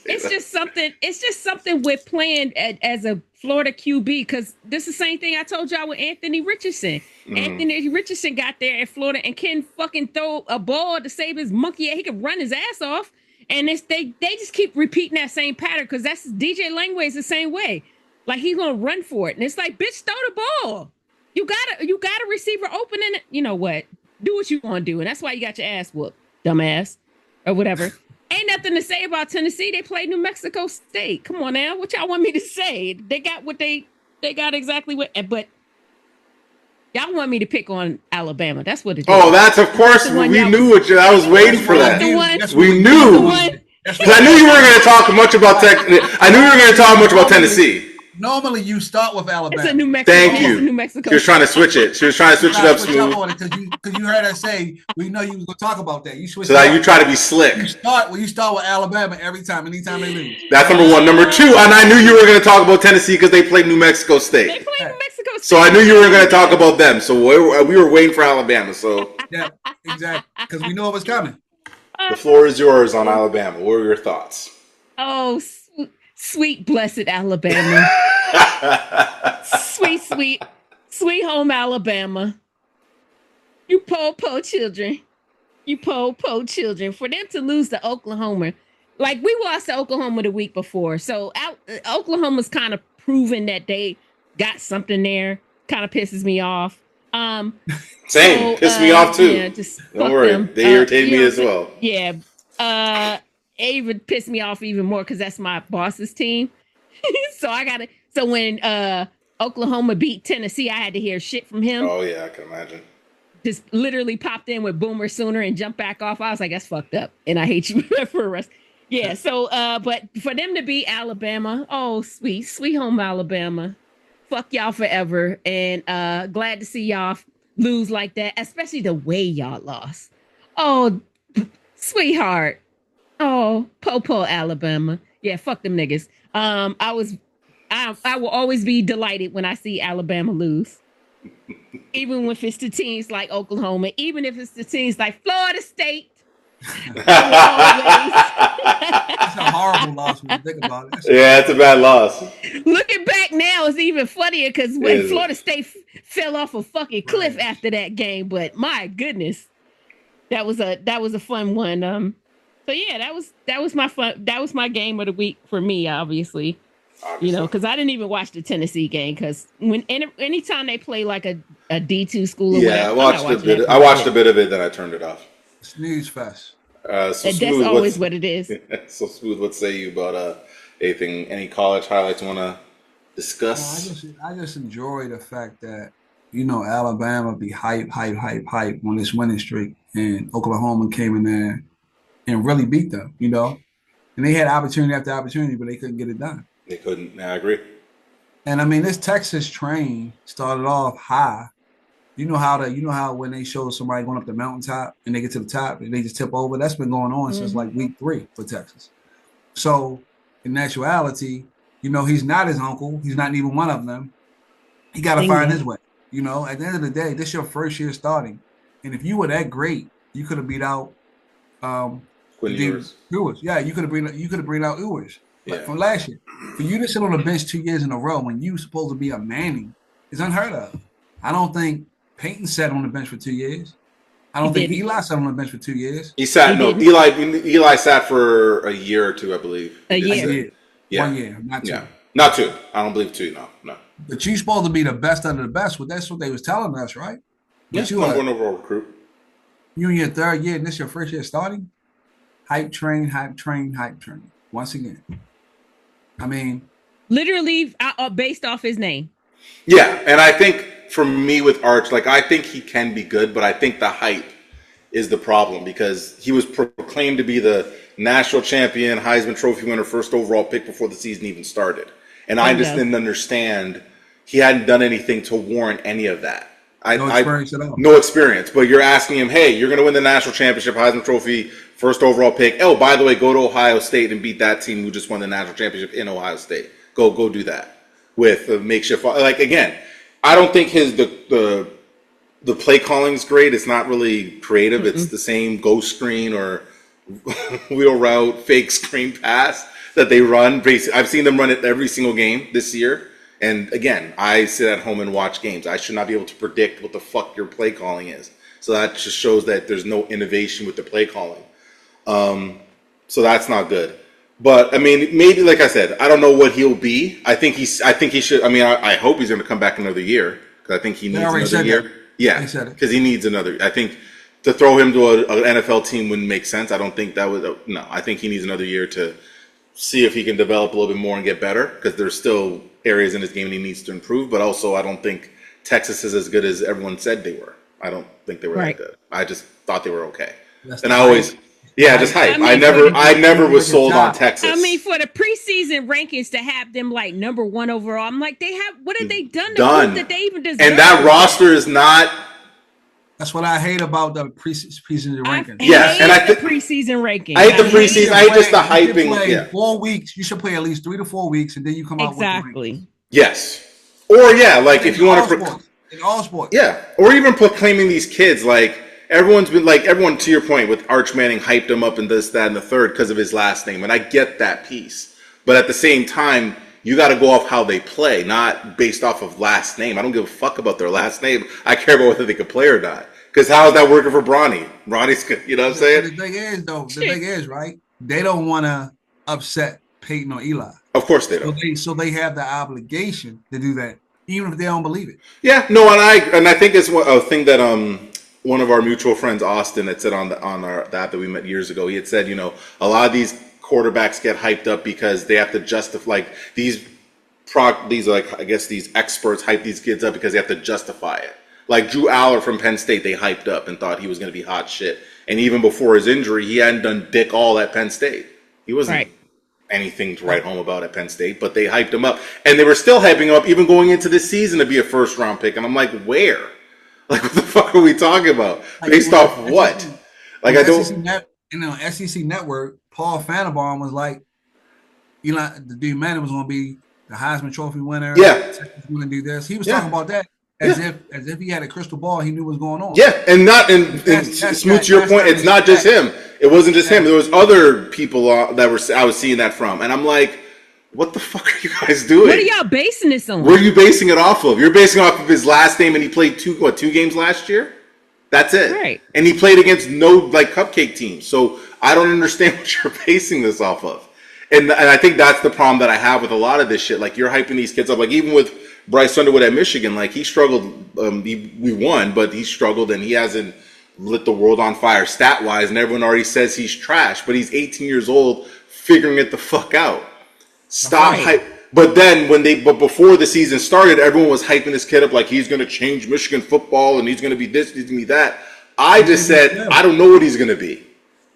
it's just something with playing as a Florida QB because this is the same thing I told y'all with Anthony Richardson. Anthony Richardson got there at Florida and can fucking throw a ball to save his monkey. He could run his ass off, and they just keep repeating that same pattern because that's DJ Langway is the same way. Like he's gonna run for it, and it's like, bitch, throw the ball. You got a receiver open, and you know what? Do what you want to do, and that's why you got your ass whooped, dumbass, or whatever. Ain't nothing to say about Tennessee. They played New Mexico State. Come on now, what y'all want me to say? They got what they got exactly what. But y'all want me to pick on Alabama. That's what it is. Oh, that's of course we knew what I was waiting for that. We knew. I knew you weren't going to talk much about I knew you were going to talk much about Tennessee. Normally, you start with Alabama. It's a New Mexico. Thank you. New Mexico. She was trying to switch it. She was trying to switch it up smooth. Because you heard her say, we know you was going to talk about that. You switch. So that you try to be slick. You start with Alabama anytime they lose. That's number one. Number two, and I knew you were going to talk about Tennessee because they played New Mexico State. They played New Mexico State. So I knew you were going to talk about them. So we were waiting for Alabama. So yeah, exactly. Because we know it was coming. The floor is yours on Alabama. What are your thoughts? Oh, sweet, blessed Alabama. sweet home Alabama. You po children. For them to lose to Oklahoma. Like we lost to Oklahoma the week before. So Oklahoma's kind of proving that they got something there. Kind of pisses me off. Same. Piss me off too. Yeah, just Don't fuck worry. them. They irritate me know what I'm as saying? well. Yeah. It even pissed me off even more because that's my boss's team. So I gotta. So when Oklahoma beat Tennessee, I had to hear shit from him. Oh yeah, I can imagine. Just literally popped in with Boomer Sooner and jumped back off. I was like, that's fucked up, and I hate you for the rest. Yeah. So, but for them to beat Alabama, oh sweet home Alabama, fuck y'all forever, and glad to see y'all lose like that, especially the way y'all lost. Oh, sweetheart. Oh, Popo, Alabama. Yeah, fuck them niggas. I will always be delighted when I see Alabama lose. Even if it's the teams like Oklahoma, even if it's the teams like Florida State. It's a horrible loss when you think about it. Yeah, it's a bad loss. Looking back now is even funnier because when Florida State fell off a fucking cliff after that game, but my goodness, that was a fun one. So yeah, that was my game of the week for me, obviously. You know, because I didn't even watch the Tennessee game because anytime they play like a D2 school, or whatever, I watched a bit. I watched a bit of it, then I turned it off. Snooze fest. So that's Smooth, always what it is. So Smooth, what say you about anything? Any college highlights you want to discuss? I just enjoy the fact that Alabama be hype on this winning streak, and Oklahoma came in there and really beat them. And they had opportunity after opportunity, but they couldn't get it done. They couldn't. I agree. And I mean, this Texas train started off high. You know how when they show somebody going up the mountaintop and they get to the top and they just tip over. That's been going on since like week 3 for Texas. So in actuality, he's not his uncle. He's not even one of them. He got to find his way. At the end of the day, this is your first year starting, and if you were that great, you could have beat out Quinn Ewers. Yeah, you could have bring out Ewers. Like from last year. For you to sit on the bench 2 years in a row when you supposed to be a Manning is unheard of. I don't think Peyton sat on the bench for 2 years. I don't think Eli sat on the bench for 2 years. Eli sat for a year or two, I believe. A year. Yeah. 1 year, not 2. Yeah. Not 2. I don't believe 2, no. But you're supposed to be the best under the best. Well, that's what they was telling us, right? Yes, number one overall recruit. You in your 3rd year and this your first year starting? Hype train. Once again. I mean, literally based off his name. Yeah, and I think for me with Arch, I think he can be good, but I think the hype is the problem because he was proclaimed to be the national champion, Heisman Trophy winner, first overall pick before the season even started. And I just didn't understand he hadn't done anything to warrant any of that. No experience at all. No experience, but you're asking him, hey, you're going to win the national championship, Heisman Trophy, first overall pick. Oh, by the way, go to Ohio State and beat that team who just won the national championship in Ohio State. Go do that with a makeshift. Again, I don't think the play calling is great. It's not really creative. Mm-mm. It's the same ghost screen or wheel route, fake screen pass that they run. I've seen them run it every single game this year. And again, I sit at home and watch games. I should not be able to predict what the fuck your play calling is. So that just shows that there's no innovation with the play calling. So that's not good. But I mean, maybe like I said, I don't know what he'll be. I think he should. I mean, I hope he's going to come back another year because I think he needs another year. That. Yeah, because he needs another. I think to throw him to an NFL team wouldn't make sense. I don't think that would. No, I think he needs another year to see if he can develop a little bit more and get better because there's still areas in his game he needs to improve. But also, I don't think Texas is as good as everyone said they were. I don't think they were that good. I just thought they were okay. And I always. Yeah, just hype. I never was sold on Texas. I mean, for the preseason rankings to have them like number 1 overall, I'm like, what have they done to prove that they even deserve? And that roster is not. That's what I hate about the preseason rankings. I hate the preseason rankings. I hate the preseason. I hate just the hyping. 4 weeks. You should play at least 3 to 4 weeks, and then you come out with the rankings. Yes. Or if you want to in all sports. Yeah, or even proclaiming these kids everyone to your point with Arch Manning hyped him up and this, that, and the third because of his last name. And I get that piece. But at the same time, you got to go off how they play, not based off of last name. I don't give a fuck about their last name. I care about whether they can play or not. Because how is that working for Bronny? Bronny's good. You know what I'm saying? The thing is, right? They don't want to upset Peyton or Eli. Of course they So don't. they have the obligation to do that, even if they don't believe it. Yeah, no, and I think it's a thing that one of our mutual friends Austin had said on the app that we met years ago. He had said, a lot of these quarterbacks get hyped up because they have to justify, like these like I guess these experts hype these kids up because they have to justify it. Like Drew Aller from Penn State, they hyped up and thought he was going to be hot shit. And even before his injury, he hadn't done dick all at Penn State. He wasn't anything to write home about at Penn State, but they hyped him up. And they were still hyping him up even going into this season to be a first-round pick. And I'm like, where? Like, what the fuck are we talking about? Based off what? Like, I don't... SEC Network, Paul Fannenbaum was like, the dude Manning was going to be the Heisman Trophy winner. Yeah. Going to do this. He was talking about that as if he had a crystal ball. He knew what was going on. Yeah, and Smoot, to your point, it's not just him. It wasn't just him. There was other people I was seeing that from, and I'm like, what the fuck are you guys doing? What are y'all basing this on? Where are you basing it off of? You're basing it off of his last name, and he played two games last year. That's it. Right. And he played against no cupcake teams. So I don't understand what you're basing this off of. And I think that's the problem that I have with a lot of this shit. Like, you're hyping these kids up. Like, even with Bryce Underwood at Michigan, like, he struggled. We won, but he struggled, and he hasn't lit the world on fire stat-wise, and everyone already says he's trash. But he's 18 years old, figuring it the fuck out. Stop hype. But then but before the season started, everyone was hyping this kid up like he's going to change Michigan football and he's going to be this, he's going to be that. I just said, I don't know what he's going to be.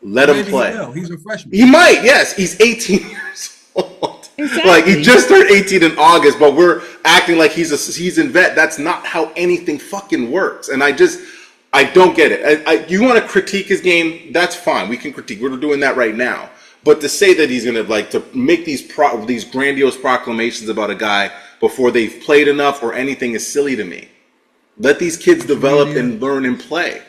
Let him play. He's a freshman. He might, yes. He's 18 years old. Exactly. Like, he just turned 18 in August, but we're acting like he's a seasoned vet. That's not how anything fucking works. And I don't get it. You want to critique his game? That's fine. We can critique. We're doing that right now. But to say that he's going to make these grandiose proclamations about a guy before they've played enough or anything is silly to me. Let these kids develop and learn and play.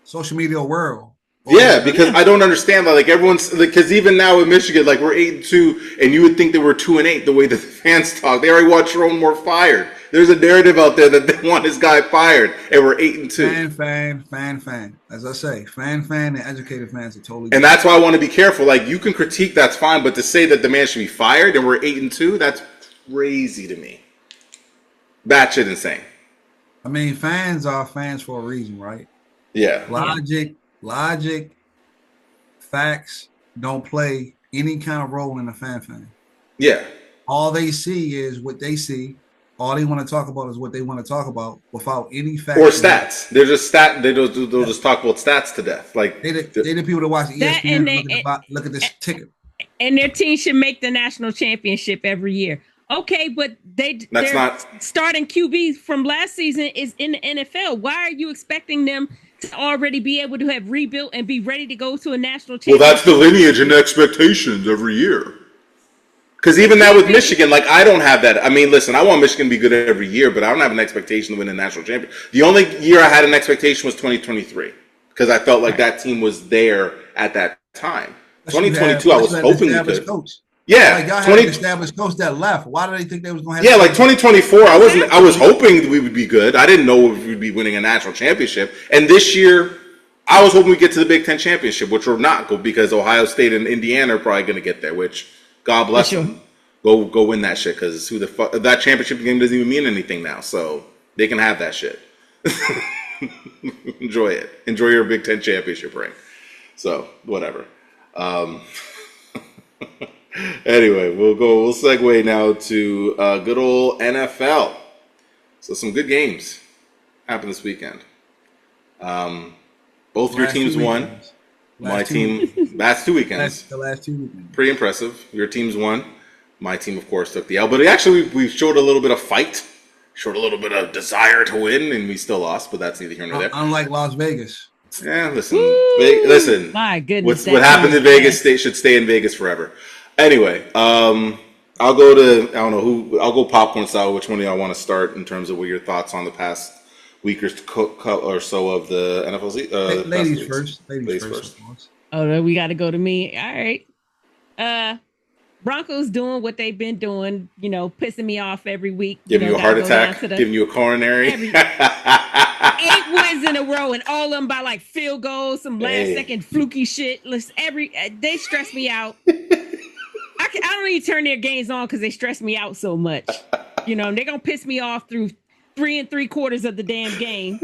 Social media world. Yeah, because I don't understand that. Like, everyone's, because even now in Michigan, like, we're 8-2, and you would think they were 2-8 the way that the fans talk. They already want Sharon Moore fired. There's a narrative out there that they want this guy fired, and we're 8-2. Fan. As I say, fan, and educated fans are totally. And that's why I want to be careful. Like, you can critique, that's fine, but to say that the man should be fired and we're 8-2, that's crazy to me. Batshit insane. I mean, fans are fans for a reason, right? Yeah. Logic, facts don't play any kind of role in a fan. Yeah. All they see is what they see. All they want to talk about is what they want to talk about without any facts. Or stats. They're just they'll just talk about stats to death. Like, they the people that watch ESPN look at this ticket. And their team should make the national championship every year. Okay, but their starting QB from last season is in the NFL. Why are you expecting them to already be able to have rebuilt and be ready to go to a national championship? Well, that's the lineage and expectations every year. Because even now with Michigan, like, I don't have that. I mean, listen, I want Michigan to be good every year, but I don't have an expectation to win a national championship. The only year I had an expectation was 2023 because I felt like that team was there at that time. 2022, I was hoping we could. Coach. Yeah, like, y'all had an established coach that left. Why did they think they was going to have? Yeah, like 2024, I was hoping we would be good. I didn't know if we'd be winning a national championship. And this year, I was hoping we'd get to the Big Ten championship, which we're not, because Ohio State and Indiana are probably going to get there. Which, God bless them. Go win that shit, because who the fuck, that championship game doesn't even mean anything now. So they can have that shit. Enjoy it. Enjoy your Big Ten championship ring. So whatever. Anyway, we'll segue now to good old NFL. So some good games happened this weekend. Both your teams won. My team, last 2 weekends. The last 2 weekends. Pretty impressive. Your teams won. My team, of course, took the L. But actually, we showed a little bit of fight, showed a little bit of desire to win, and we still lost. But that's neither here nor there. Unlike Las Vegas. Yeah, listen. My goodness. What happened in Vegas should stay in Vegas forever. Anyway, I'll go popcorn style. Which one do y'all want to start in terms of what your thoughts on the past week or so of the NFL? Ladies first. Ladies first. Oh, we got to go to me. All right. Broncos doing what they've been doing, pissing me off every week. Giving you a heart attack, giving you a coronary. 8 wins in a row, and all of them by like field goals, some last second fluky shit. Listen, they stress me out. I don't only turn their games on because they stress me out so much. They're gonna piss me off through 3 3/4 of the damn game,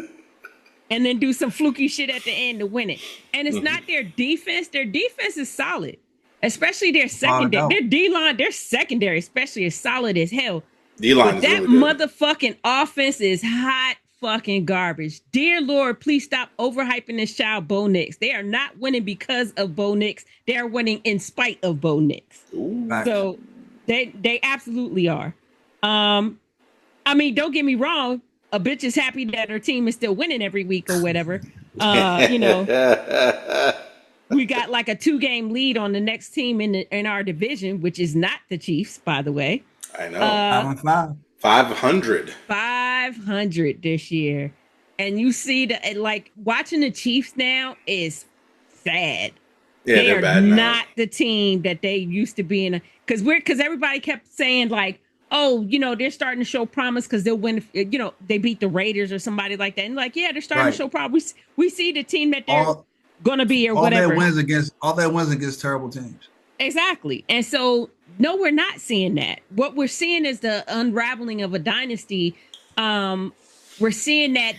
and then do some fluky shit at the end to win it. And it's not their defense. Their defense is solid, especially their secondary. Their D-line, their secondary, especially, is solid as hell. D-line is that really good. Motherfucking offense is hot fucking garbage. Dear Lord, please stop overhyping this child, Bo Nix. They are not winning because of Bo Nix. They are winning in spite of Bo Nix. So they absolutely are. I mean, don't get me wrong. A bitch is happy that her team is still winning every week or whatever. We got like a 2-game lead on the next team in our division, which is not the Chiefs, by the way. I know. 500. 500 this year. And you see like watching the Chiefs now is sad. Yeah, they they're are bad now. not the team that they used to be in. Because everybody kept saying like, oh, they're starting to show promise because they'll win. They beat the Raiders or somebody like that. And like, yeah, they're starting to show promise. We see the team that they're going to be or whatever. All their wins against terrible teams. Exactly. And so, no, we're not seeing that. What we're seeing is the unraveling of a dynasty. We're seeing that,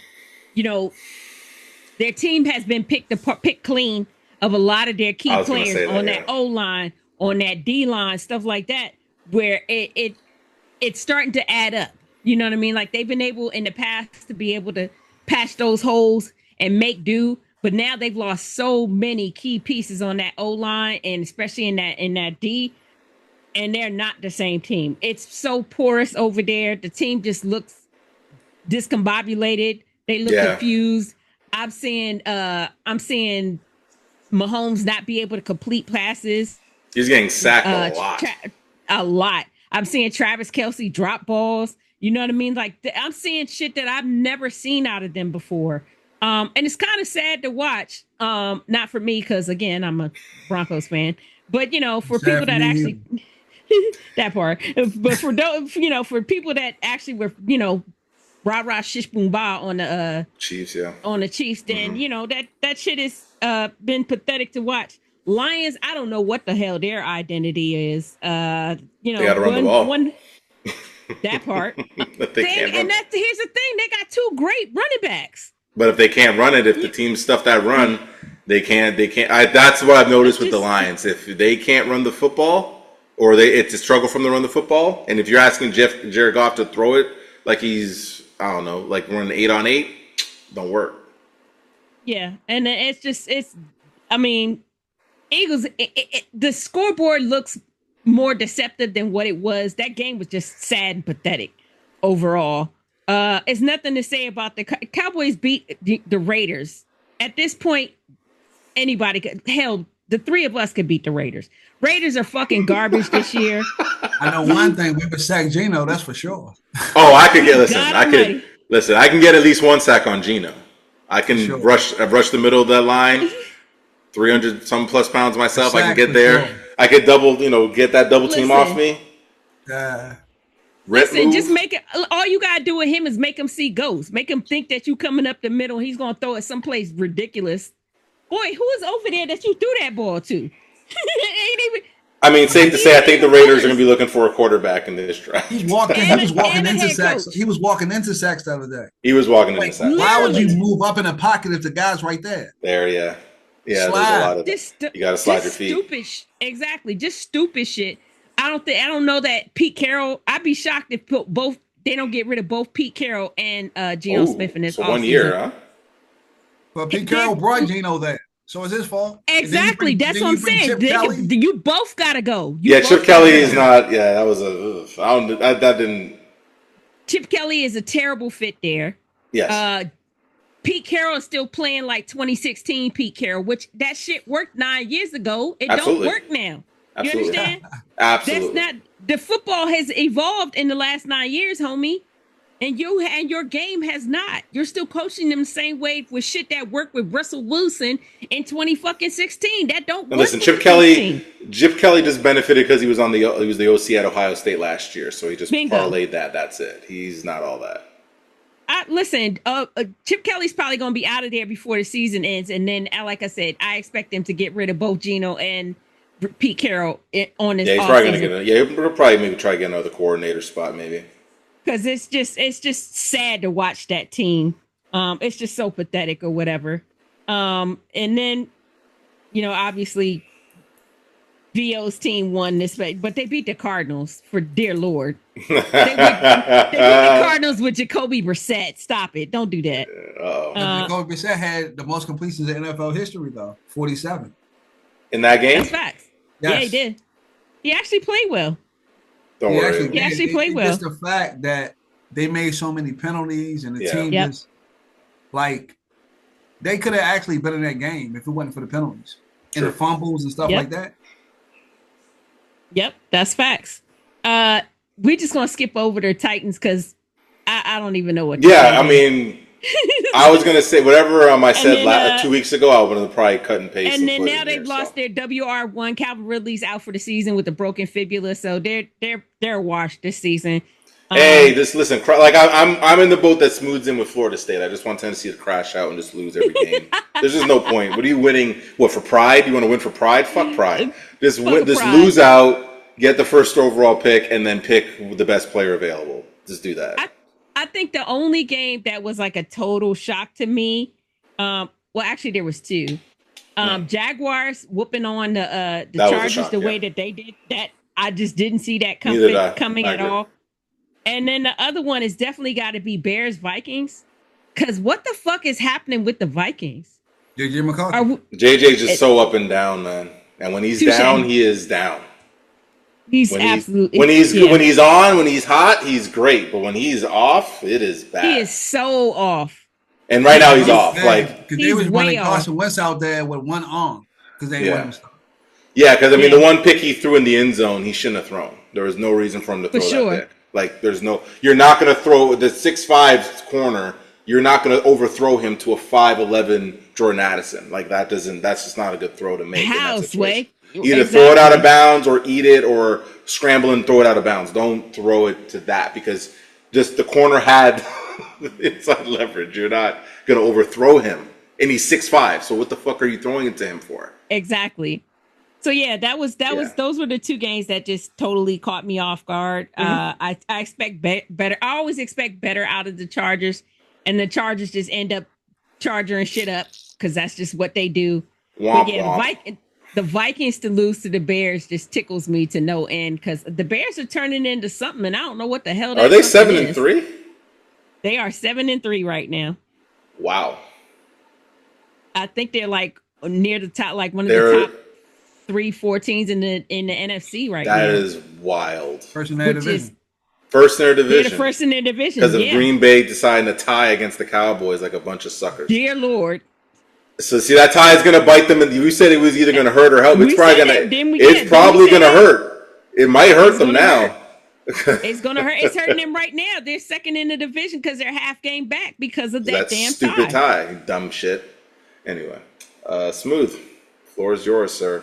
their team has been picked clean of a lot of their key players on that O-line, on that D-line, stuff like that, where it's starting to add up. You know what I mean? Like they've been able in the past to be able to patch those holes and make do. But now they've lost so many key pieces on that O-line and especially in that D. And they're not the same team. It's so porous over there. The team just looks discombobulated. They look confused. I'm seeing Mahomes not be able to complete passes. He's getting sacked a lot. I'm seeing Travis Kelce drop balls. You know what I mean? Like I'm seeing shit that I've never seen out of them before. And it's kind of sad to watch. Not for me, because again, I'm a Broncos fan. But for people that actually that part. But for those, for people that actually were, rah shish boom ba on the Chiefs, on the Chiefs, then that shit has been pathetic to watch. Lions, I don't know what the hell their identity is. They gotta run the ball. That part. Here's the thing: they got 2 great running backs. But if they can't run it, if the team stuff that run, they can't. That's what I've noticed with the Lions. If they can't run the football, or it's a struggle from the run the football, and if you're asking Jared Goff to throw it like he's, I don't know, like running 8 on 8, don't work. Yeah, and I mean, Eagles. The scoreboard looks more deceptive than what it was. That game was just sad and pathetic overall. It's nothing to say about the Cowboys beat the Raiders. At this point, anybody could. Hell, the 3 of us could beat the Raiders. Raiders are fucking garbage this year. I know one thing: we would sack Geno. That's for sure. Oh, I could get. Listen. I can get at least 1 sack on Geno. I can rush the middle of that line. 300 some plus pounds myself. I can get there. Sure. I could get that double team off me. Listen, just make it. All you gotta do with him is make him see ghosts. Make him think that you coming up the middle. He's gonna throw it someplace ridiculous. Boy, who is over there that you threw that ball to? I mean, safe to say, I think the Raiders are going to be looking for a quarterback in this draft. He was walking into sacks. He was walking into sacks the other day. He was walking into sacks. Why would you move up in a pocket if the guy's right there? There, yeah. There's a lot of you got to slide your feet. Exactly, just stupid shit. I don't know that Pete Carroll. I'd be shocked if they don't get rid of both Pete Carroll and Geno Smith in this. So 1 year, huh? Well, Pete Carroll brought Geno there. So it's his fault. Exactly. That's what I'm saying. You both gotta go. Chip Kelly is not. Yeah, that was that didn't. Chip Kelly is a terrible fit there. Yes. Pete Carroll is still playing like 2016 Pete Carroll, which that shit worked 9 years ago. It don't work now. You understand? Absolutely. That's not. The football has evolved in the last 9 years, homie. And your game has not. You're still coaching them the same way with shit that worked with Russell Wilson in 2016. That don't work. Listen, Chip Kelly just benefited because he was the OC at Ohio State last year, so he just parlayed that. That's it. He's not all that. Listen, Chip Kelly's probably going to be out of there before the season ends, and then, like I said, I expect them to get rid of both Geno and Pete Carroll on this Yeah, he's probably gonna offseason. get it. Yeah, he'll probably maybe try to get another coordinator spot, maybe. Because it's just sad to watch that team. It's just so pathetic or whatever. And then, obviously VO's team won this, but they beat the Cardinals, for dear Lord. They beat the Cardinals with Jacoby Brissett. Stop it. Don't do that. Jacoby Brissett had the most completions in NFL history, though, 47. In that game? That's facts. Yes. Yeah, he did. He actually played well. Don't He worry. He actually played well. Just the fact that they made so many penalties and the team Yep. just, like, they could have actually been in that game if it wasn't for the penalties and the fumbles and stuff like that. Yep, that's facts. We're just gonna skip over the Titans because I don't even know what. Yeah, I mean, I was gonna say whatever I said 2 weeks ago. I would have probably cut and paste. And then now they've lost their WR1. Calvin Ridley's out for the season with a broken fibula, so they're washed this season. Hey, listen. Like I'm in the boat that smooths in with Florida State. I just want Tennessee to crash out and just lose every game. There's just no point. What are you winning? What, for pride? You want to win for pride? Fuck pride. Just lose out. Get the first overall pick and then pick the best player available. Just do that. I think the only game that was like a total shock to me, well, actually there was two. Jaguars whooping on the Chargers the way that they did that. I just didn't see that coming at all. And then the other one is definitely got to be Bears Vikings, because what the fuck is happening with the Vikings? JJ McCarthy. JJ's just so up and down, man. And when he's down, he is down. He's absolutely when he's on, when he's hot, he's great. But when he's off, it is bad. He is so off. And right now he's off. Like, because they was running Carson Wentz out there with one arm because they want him to stop. Yeah, because I mean the one pick he threw in the end zone, he shouldn't have thrown. There was no reason for him to throw that pick. Like, you're not going to throw the 6'5" corner. You're not going to overthrow him to a 5'11" Jordan Addison. Like, that's just not a good throw to make. Houseway. Either throw it out of bounds or eat it, or scramble and throw it out of bounds. Don't throw it to that, because just the corner had inside leverage. You're not going to overthrow him. And he's 6'5". So what the fuck are you throwing it to him for? Exactly. So yeah, those were the two games that just totally caught me off guard. I expect better. I always expect better out of the Chargers, and the Chargers just end up charging shit up because that's just what they do. Womp, womp. The Vikings to lose to the Bears just tickles me to no end, because the Bears are turning into something, and I don't know what the hell that is. Are they 7-3? They are 7-3 right now. Wow. I think they're like near the top, like one of the top 3-4 teams in the NFC right now. That is wild. First in their division. First in their division. They're the first in their division. Because of Green Bay deciding to tie against the Cowboys like a bunch of suckers. Dear Lord. So see, that tie is going to bite them. And you said it was either going to hurt or help. It's probably going to hurt. It might hurt them now. It's going to hurt. It's hurting them right now. They're second in the division because they're half game back because of that damn stupid tie. Dumb shit. Anyway, Smooth. Floor is yours, sir.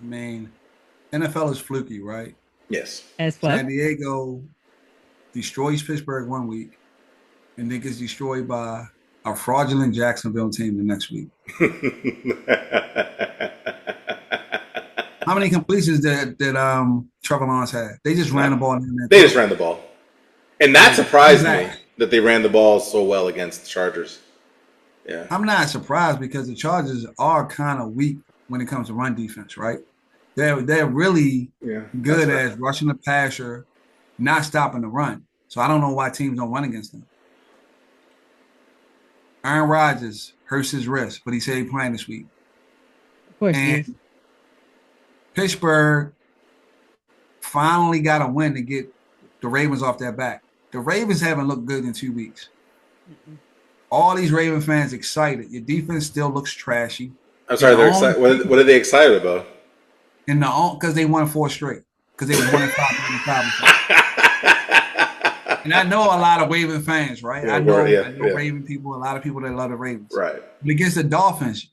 I mean, NFL is fluky, right? Yes. As well. San Diego destroys Pittsburgh one week and then gets destroyed by a fraudulent Jacksonville team the next week. How many completions did Trevor Lawrence had? They just ran the ball. They just ran the ball. And that surprised me that they ran the ball so well against the Chargers. Yeah. I'm not surprised because the Chargers are kind of weak when it comes to run defense, right? They're really good at rushing the passer, not stopping the run. So I don't know why teams don't run against them. Aaron Rodgers hurts his wrist, but he said he's playing this week. Of course. And Pittsburgh finally got a win to get the Ravens off their back. The Ravens haven't looked good in 2 weeks. All these Raven fans excited. Your defense still looks trashy. I'm sorry, they're excited. What are they excited about? Because they won 4 straight. Because they were 1-5. And I know a lot of Raven fans, right? I know Raven people, a lot of people that love the Ravens. Right. But against the Dolphins,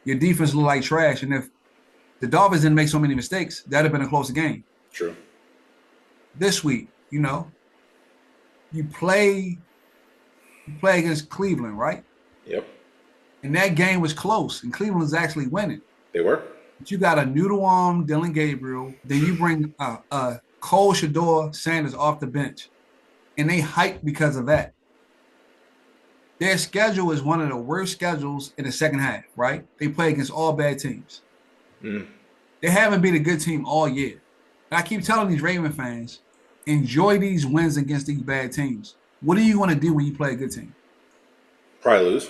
your defense looked like trash. And if the Dolphins didn't make so many mistakes, that'd have been a closer game. True. This week, you play against Cleveland, right? Yep. And that game was close, and Cleveland was actually winning. They were. But you got a noodle arm Dylan Gabriel. Then you bring Cole Shador Sanders off the bench, and they hype because of that. Their schedule is one of the worst schedules in the second half, right? They play against all bad teams. They haven't been a good team all year. And I keep telling these Raven fans, enjoy these wins against these bad teams. What are you going to do when you play a good team? Probably lose.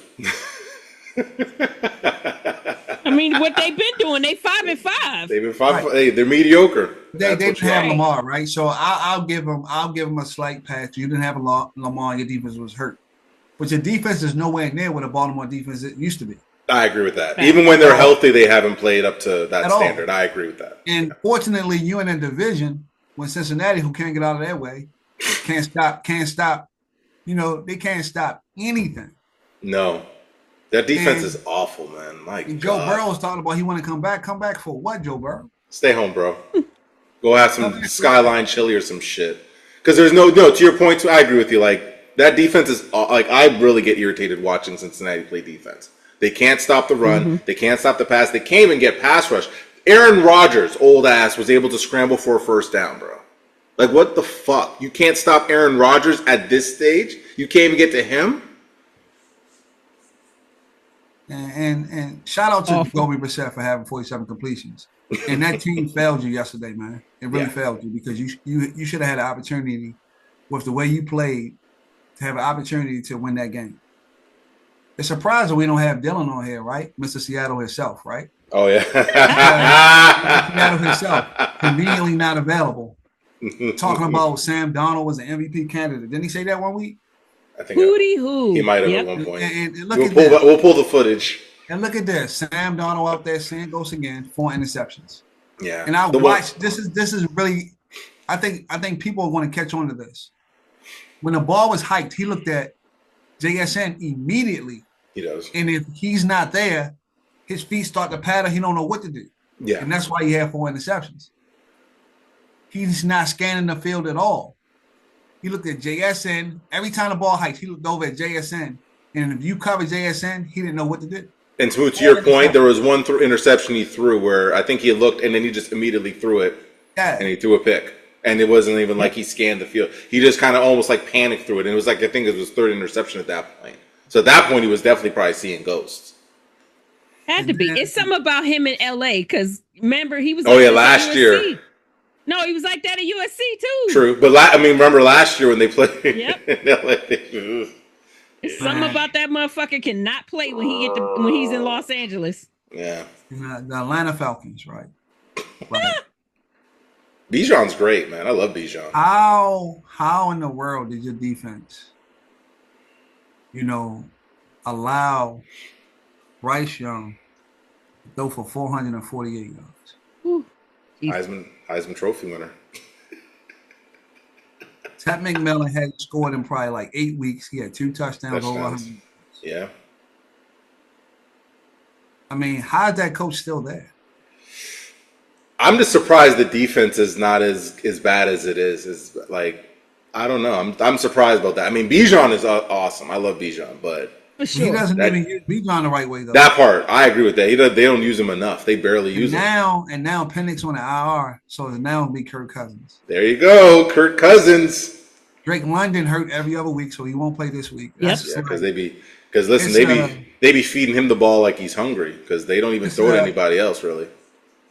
I mean, what they've been doing, they 5-5. They've been 5. Right. Hey, they're mediocre. They didn't have Lamar, right? So I'll give them a slight pass. You didn't have Lamar. Your defense was hurt, but your defense is nowhere near what a Baltimore defense used to be. I agree with that. Even when they're healthy, they haven't played up to that standard. I agree with that. And fortunately, you in a division when Cincinnati, who can't get out of their way, can't stop. You know, they can't stop anything. No. That defense is awful, man. My God. Joe Burrow was talking about he want to come back. Come back for what, Joe Burrow? Stay home, bro. Go have some Skyline chili or some shit. Because there's no, to your point, I agree with you. Like, that defense is, like, I really get irritated watching Cincinnati play defense. They can't stop the run. They can't stop the pass. They can't even get pass rush. Aaron Rodgers, old ass, was able to scramble for a first down, bro. Like, what the fuck? You can't stop Aaron Rodgers at this stage? You can't even get to him? And shout out to Jacoby Brissett for having 47 completions. And that team failed you yesterday, man. It really failed you because you should have had an opportunity with the way you played to have an opportunity to win that game. It's surprising we don't have Dylan on here, right? Mr. Seattle himself, right? Oh, yeah. Seattle himself, conveniently not available. Talking about Sam Darnold was an MVP candidate. Didn't he say that one week? I think he might have at one point. And we'll pull the footage. And look at this. Sam Darnold out there, San goes again, 4 interceptions. Yeah. And I watched this is really I think people are going to catch on to this. When the ball was hiked, he looked at JSN immediately. He does. And if he's not there, his feet start to patter. He don't know what to do. Yeah. And that's why he had 4 interceptions. He's not scanning the field at all. He looked at JSN. Every time the ball hiked, he looked over at JSN. And if you cover JSN, he didn't know what to do. And to your point, there was one interception he threw where I think he looked and then he just immediately threw it. Yeah. And he threw a pick. And it wasn't even like he scanned the field. He just kind of almost like panicked through it. And it was like, I think it was 3rd interception at that point. So at that point, he was definitely probably seeing ghosts. Had to be. It's something about him in LA because remember he was. Last year. No, he was like that at USC too. True, but remember last year when they played in LA. It's something about that motherfucker cannot play when he's in Los Angeles. Yeah, the Atlanta Falcons, right? Bijan's great, man. I love Bijan. How in the world did your defense, allow Bryce Young to throw for 448 yards? Ooh, Heisman Trophy winner. Ted McMillan had scored in probably like 8 weeks. He had 2 touchdowns over 100. Yeah. I mean, how is that coach still there? I'm just surprised the defense is not as bad as it is. Is like, I don't know. I'm surprised about that. I mean, Bijan is awesome. I love Bijan, but sure. He doesn't even use Bijan the right way though. That part, I agree with that. They don't use him enough. They barely use him. And now Penix on the IR, so now it'll be Kirk Cousins. There you go, Kirk Cousins. Drake London hurt every other week, so he won't play this week. Yep. Yeah, because they be feeding him the ball like he's hungry because they don't even throw it to anybody else really.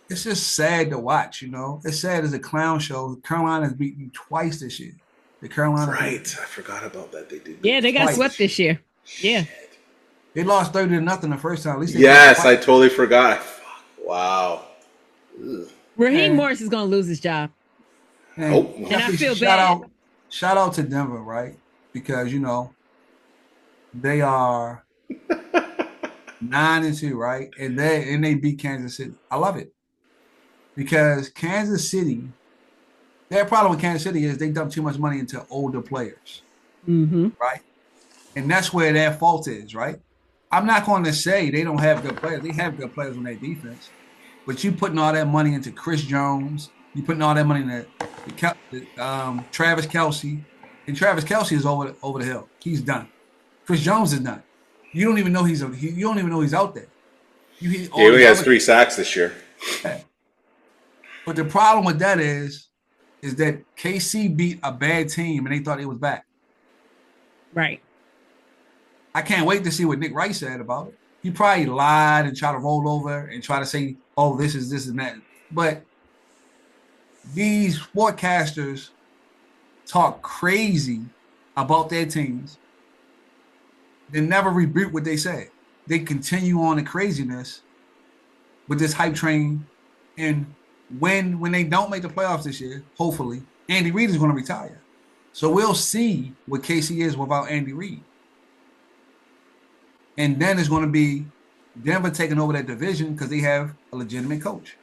It's just sad to watch, It's sad as a clown show. Carolina's beaten you twice this year. The Carolina. Right. I forgot about that. They did. Yeah, they got swept this year. Yeah. They lost 30-0 the first time. At least I totally forgot. Wow. Ugh. Raheem Morris is going to lose his job. And I feel bad. Shout out to Denver, right? Because, they are 9-2, right? And they beat Kansas City. I love it. Because Kansas City, their problem with Kansas City is they dump too much money into older players. Mm-hmm. Right? And that's where their fault is, right? I'm not going to say they don't have good players. They have good players on their defense. But you putting all that money into Chris Jones, you putting all that money into Travis Kelce, and Travis Kelce is over the hill. He's done. Chris Jones is done. You don't even know he's out there. He only has 3 sacks this year. But the problem with that is that KC beat a bad team and they thought it was back. Right. I can't wait to see what Nick Wright said about it. He probably lied and tried to roll over and try to say, "Oh, this and that." But these forecasters talk crazy about their teams. They never rebuke what they say. They continue on the craziness with this hype train. And when they don't make the playoffs this year, hopefully, Andy Reid is going to retire. So we'll see what KC is without Andy Reid. And then it's going to be Denver taking over that division because they have a legitimate coach.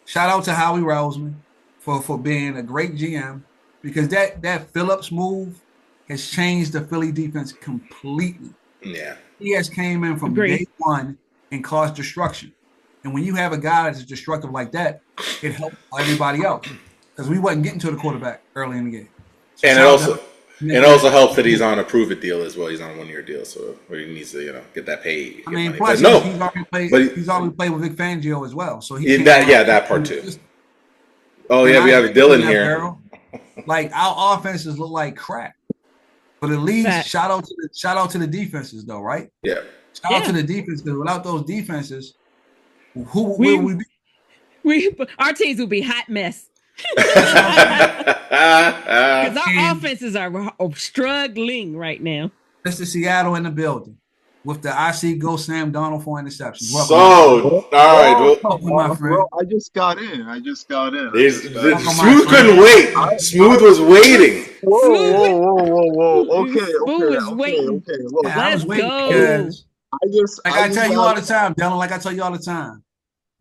Shout out to Howie Roseman for being a great GM because that Phillips move has changed the Philly defense completely. Yeah. He has came in from day one and caused destruction. And when you have a guy that's destructive like that, it helps everybody else because we wasn't getting to the quarterback early in the game. So and it also helps that he's on a prove it deal as well. He's on a 1-year deal, so where he needs to get that paid. I mean, plus he's already played with Vic Fangio as well, so that part too. Oh yeah, we have Dylan here. Girl, like our offenses look like crap, but at least shout out to the defenses though, right? Yeah. Shout out to the defense because without those defenses, who will we be? Our teams would be hot mess. Because our offenses are struggling right now. Mr. Seattle in the building with the IC Go Sam Darnold for interceptions. All right. Well, I just got in. Smooth couldn't wait. Smooth was waiting. Whoa. Okay. Waiting. Look, let's go. I tell you all the time, Dylan. Like I tell you all the time,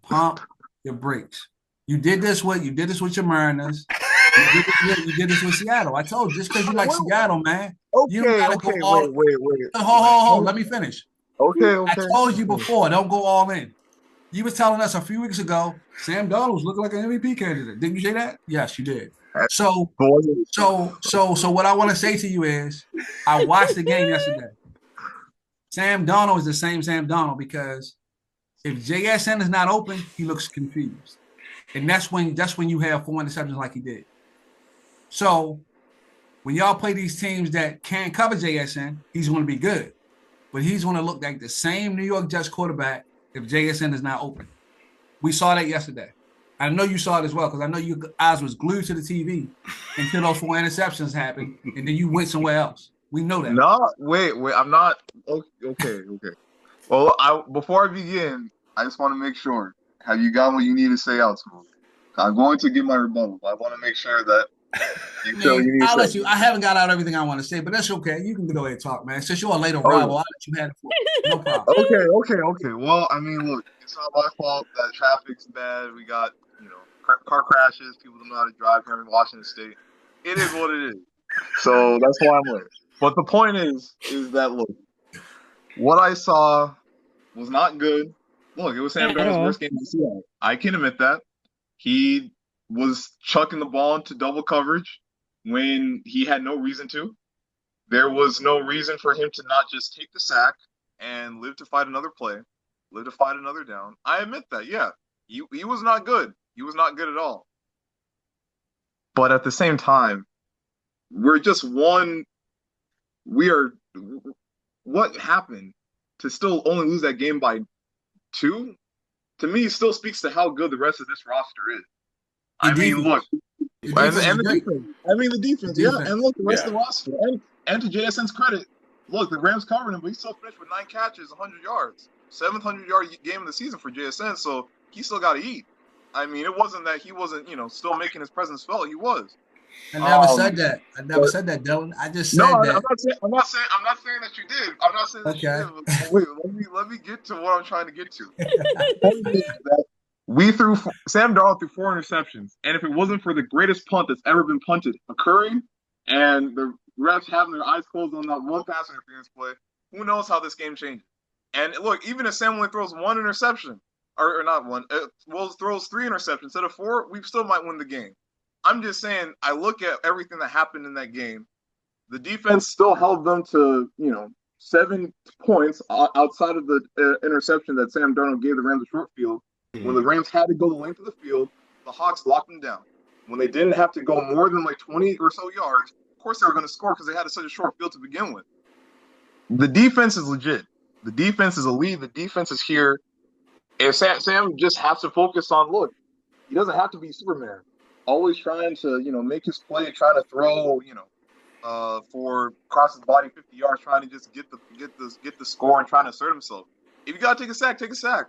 pump your brakes. You did this with your Mariners. You did this with Seattle. I told you, just because you like Seattle, man. You gotta go all in. Wait. Hold. Let me finish. Okay. I told you before, don't go all in. You was telling us a few weeks ago, Sam Darnold was looking like an MVP candidate. Didn't you say that? Yes, you did. So what I want to say to you is, I watched the game yesterday. Sam Darnold is the same Sam Darnold because if JSN is not open, he looks confused. And that's when you have 4 interceptions like he did. So when y'all play these teams that can't cover JSN, he's going to be good. But he's going to look like the same New York Jets quarterback if JSN is not open. We saw that yesterday. I know you saw it as well because I know your eyes was glued to the TV until those 4 interceptions happened, and then you went somewhere else. We know that. No, wait. I'm not. Okay. Well, before I begin, I just want to make sure. Have you got what you need to say out, Smooth? I'm going to give my rebuttal. I want to make sure that you feel you need to say. I haven't got out everything I want to say, but that's okay. You can go ahead and talk, man. Since you're a late arrival, I'll let you have it for no problem. Okay. Well, I mean, look, it's not my fault that traffic's bad. We got, car crashes. People don't know how to drive here in Washington State. It is what it is. So that's why I'm late. But the point is that, look, what I saw was not good. Look, it was Sam Darnold's worst game this year. I can admit that. He was chucking the ball into double coverage when he had no reason to. There was no reason for him to not just take the sack and live to fight another play, live to fight another down. I admit that, yeah. He was not good. He was not good at all. But at the same time, what happened to still only lose that game by 2, to me, still speaks to how good the rest of this roster is. I mean, look, the defense, yeah, and look, the rest of the roster, and to JSN's credit, look, the Rams covered him, but he still finished with 9 catches, 100 yards, 700-yard game of the season for JSN, so he still got to eat. I mean, it wasn't that he wasn't, still making his presence felt. He was. I never said that. I never said that, Dylan. I just said that. I'm not saying that you did. I'm not saying that you did. Wait, let me get to what I'm trying to get to. Sam Darnold threw 4 interceptions, and if it wasn't for the greatest punt that's ever been punted occurring, and the refs having their eyes closed on that one pass interference play, who knows how this game changes? And look, even if Sam only throws 1 interception, or not one, throws 3 interceptions instead of 4, we still might win the game. I'm just saying, I look at everything that happened in that game. The defense still held them to, 7 points outside of the interception that Sam Darnold gave the Rams a short field. When the Rams had to go the length of the field, the Hawks locked them down. When they didn't have to go more than like 20 or so yards, of course they were going to score because they had such a short field to begin with. The defense is legit. The defense is elite. The defense is here. And Sam just has to focus on, look, he doesn't have to be Superman. Always trying to, make his play, trying to throw, for across his body 50 yards, trying to just get the score and trying to assert himself. If you got to take a sack, take a sack.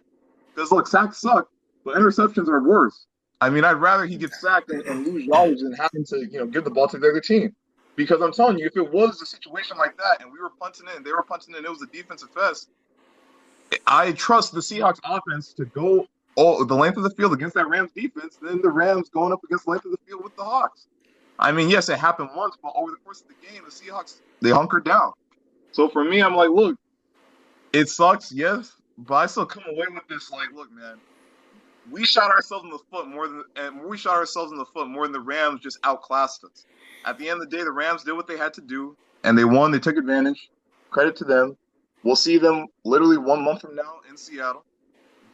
Because, look, sacks suck, but interceptions are worse. I mean, I'd rather he get sacked and lose yardage than having to, give the ball to the other team. Because I'm telling you, if it was a situation like that and we were punting in, they were punting in, it was a defensive fest, I trust the Seahawks offense to go the length of the field against that Rams defense than the Rams going up against the length of the field with the Hawks. I mean, yes, it happened once, but over the course of the game, the Seahawks, they hunkered down. So for me, I'm like, look, it sucks, yes, but I still come away with this like, look, man, we shot ourselves in the foot more than the Rams just outclassed us. At the end of the day, the Rams did what they had to do, and they won. They took advantage. Credit to them. We'll see them literally 1 month from now in Seattle.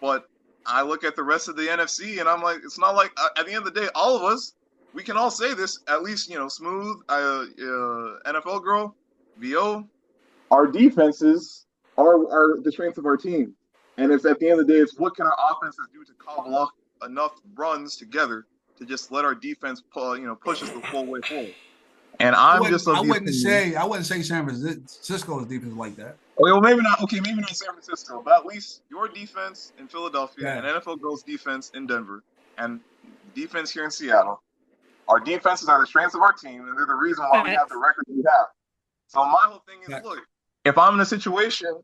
But I look at the rest of the NFC, and I'm like, it's not like at the end of the day, all of us, we can all say this, at least, Smooth, NFL Girl, VO, our defenses are the strength of our team. And it's at the end of the day, it's what can our offenses do to cobble up enough runs together to just let our defense push us the full way forward. And I wouldn't say San Francisco's defense like that. Okay, well, maybe not. Okay, maybe not San Francisco, but at least your defense in Philadelphia and NFL Girls' defense in Denver and defense here in Seattle. Our defenses are the strengths of our team, and they're the reason why we have the record we have. So my whole thing is, look, if I'm in a situation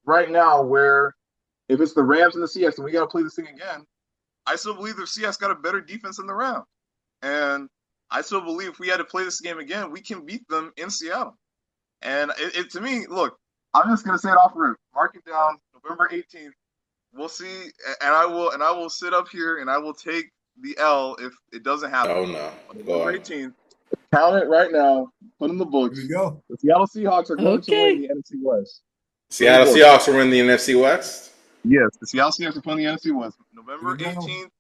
right now where if it's the Rams and the Seahawks and we got to play this thing again, I still believe the Seahawks got a better defense than the Rams. And I still believe if we had to play this game again, we can beat them in Seattle. And it to me, look, I'm just gonna say it off rip. Mark it down, November 18th. We'll see, and I will sit up here and I will take the L if it doesn't happen. Oh no, November 18th. Count it right now. Put in the books. Here we go. The Seattle Seahawks are going to win the NFC West. Seattle Seahawks are in the NFC West. Yes, the Seattle Seahawks are playing the NFC West. November 18th,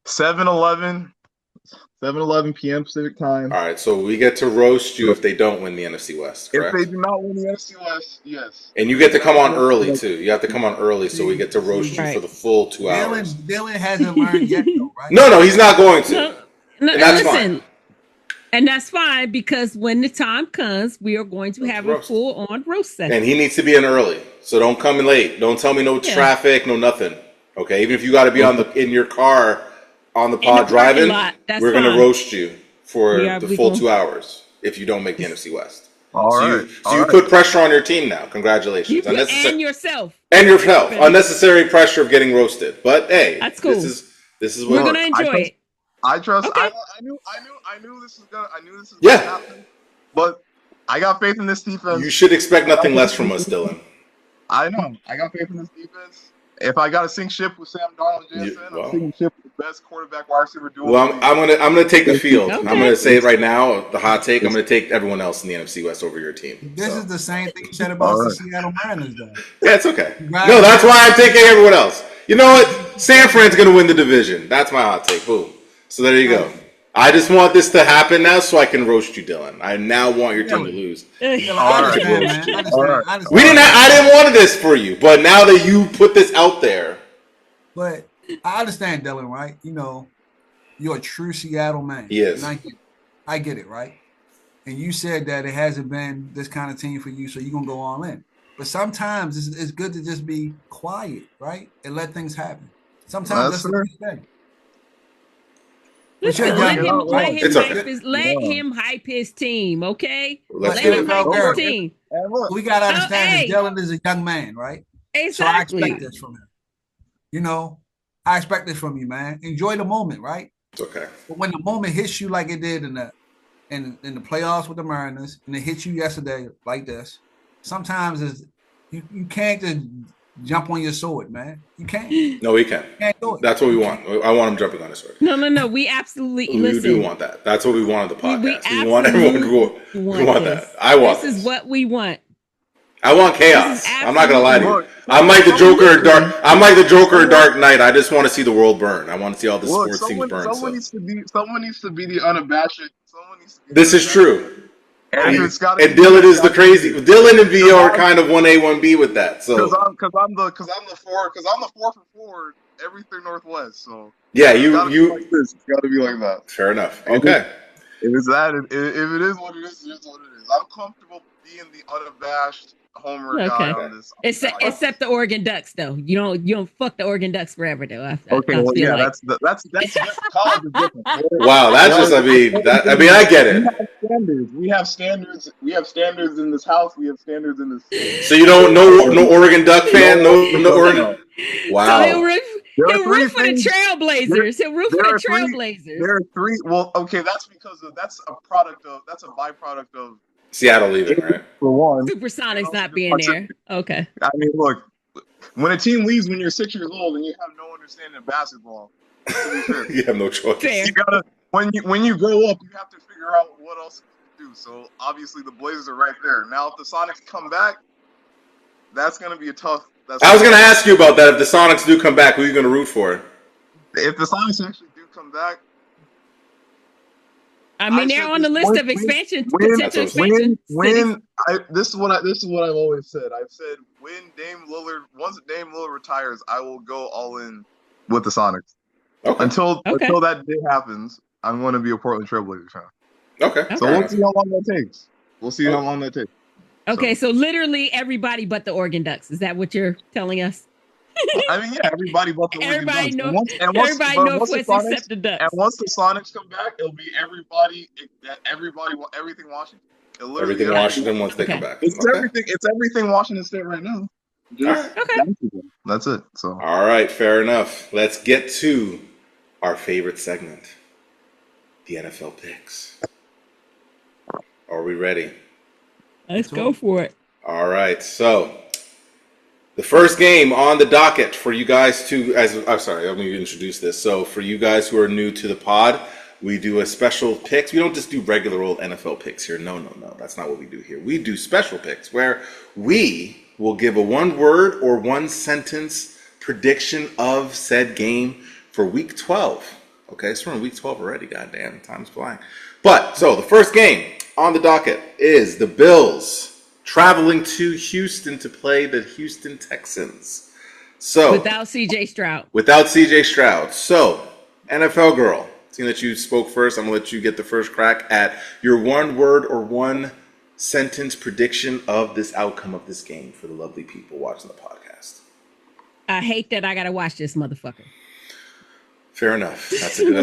7:11 p.m. Pacific time. All right, so we get to roast you if they don't win the NFC West, correct? If they do not win the NFC West, yes. And you get to come on early, too. You have to come on early so we get to roast you for the full 2 hours. Dylan hasn't learned yet, though, right? No, he's not going to. No, and that's listen. fine. And that's fine because when the time comes, we are going to have a full-on roast session. And he needs to be in early, so don't come in late. Don't tell me no traffic, no nothing. Okay, even if you got to be in your car on the pod driving, we're going to roast you for the full 2 hours if you don't make the NFC West. So you put pressure on your team now. Congratulations. And yourself. And yourself. Unnecessary pressure of getting roasted. But hey, that's cool. This is we're going to enjoy it. I trust. Okay. I knew this was gonna happen. But I got faith in this defense. You should expect nothing less from us, Dylan. I know. I got faith in this defense. If I got to sink ship with Sam Darnold and JSN, I'm sinking ship with the best quarterback wide receiver duo. Well, I'm gonna take the field. Okay. I'm gonna say it right now. The hot take. I'm gonna take everyone else in the NFC West over your team. This is the same thing you said about the Seattle Mariners, though. Yeah, it's okay. Right. No, that's why I'm taking everyone else. You know what? San Fran's gonna win the division. That's my hot take. Boom. So there you go. I just want this to happen now so I can roast you, Dylan. I now want your team to lose. I didn't want this for you, but now that you put this out there. But I understand, Dylan, right? You know, you're a true Seattle man. Yes. I get it, right? And you said that it hasn't been this kind of team for you, so you're going to go all in. But sometimes it's good to just be quiet, right? And let things happen. Sometimes that's the best thing. Let him hype his team, okay? Let him hype his team. We got to understand that Dylan is a young man, right? Exactly. So I expect this from him. You know, I expect this from you, man. Enjoy the moment, right? It's okay. But when the moment hits you like it did in the playoffs with the Mariners, and it hit you yesterday like this, sometimes you can't just jump on your sword, man. You can't. No, we can. You can't do it. That's what we want. I want him jumping on his sword. No. We absolutely listen. We do want that. That's what we want on the podcast. We want everyone to want that. I want this. This is what we want. I want chaos. This is I'm not gonna lie to you. Look, I'm like the Joker. someone- I'm like the Joker in Dark Knight. I just want to see the world burn. I want to see all the look, sports teams burn. someone So needs to be the unabashed. Someone needs to be the this is unabashed. true. And And it's gotta be Dylan me. is the crazy. Dylan and V are kind of 1A, 1B with that. Because So I'm the four for Ford, everything Northwest. So yeah, it's gotta be you. like this. It's gotta be like that. Fair enough. If Okay. it's that, if it is what it is, it is what it is. I'm comfortable being the unabashed homer guy Okay. on this. Except the Oregon Ducks, though. You don't fuck the Oregon Ducks forever, though. I Okay, feel well, yeah, like. that's college is different. Wow, that's just. I mean, I get it. Standards. We have standards. We have standards in this house. We have standards in this. So you don't no Oregon Duck fan, no Oregon. So Wow. he'll There are root three for the things- Trailblazers. He'll root for there the are three- Trailblazers. There are three. Well, okay, that's a byproduct of Seattle leaving, right? for one. Supersonics not being there. Okay. I mean, look, when a team leaves when you're 6 years old and you have no understanding of basketball, to be fair, You have no choice. Fair. you gotta when you grow up, you have to figure out what else to do. So obviously, the Blazers are right there. Now, if the Sonics come back, that's gonna be a tough. I was going to ask you about that. If the Sonics do come back, who are you going to root for? If the Sonics actually do come back, I mean, they're on the list of potential expansion. This is what I've always said. I've said once Dame Lillard retires, I will go all in with the Sonics. Okay. Until that day happens, I'm going to be a Portland Trailblazers fan. Okay. So we'll see how long that takes. We'll see how long that takes. Okay, so literally everybody but the Oregon Ducks. Is that what you're telling us? I mean, yeah, everybody but the Oregon Everybody Ducks. knows. Everybody knows what's except the Ducks. And once the Sonics come back, it'll be everything Washington. Everything Washington once they come back. It's everything Washington State right now. That's it. So All right, fair enough. Let's get to our favorite segment, the NFL picks. Are we ready? Let's go for it. All right, so the first game on the docket for you guys let me introduce this. So for you guys who are new to the pod, we do a special picks. We don't just do regular old NFL picks here. No. That's not what we do here. We do special picks where we will give a one-word or one-sentence prediction of said game for Week 12. Okay, so we're in Week 12 already. Goddamn, time's flying. But, so the first game on the docket is the Bills traveling to Houston to play the Houston Texans. So Without CJ Stroud. So, NFL girl, seeing that you spoke first, I'm going to let you get the first crack at your one word or one sentence prediction of this outcome of this game for the lovely people watching the podcast. I hate that I got to watch this motherfucker. Fair enough. That's a good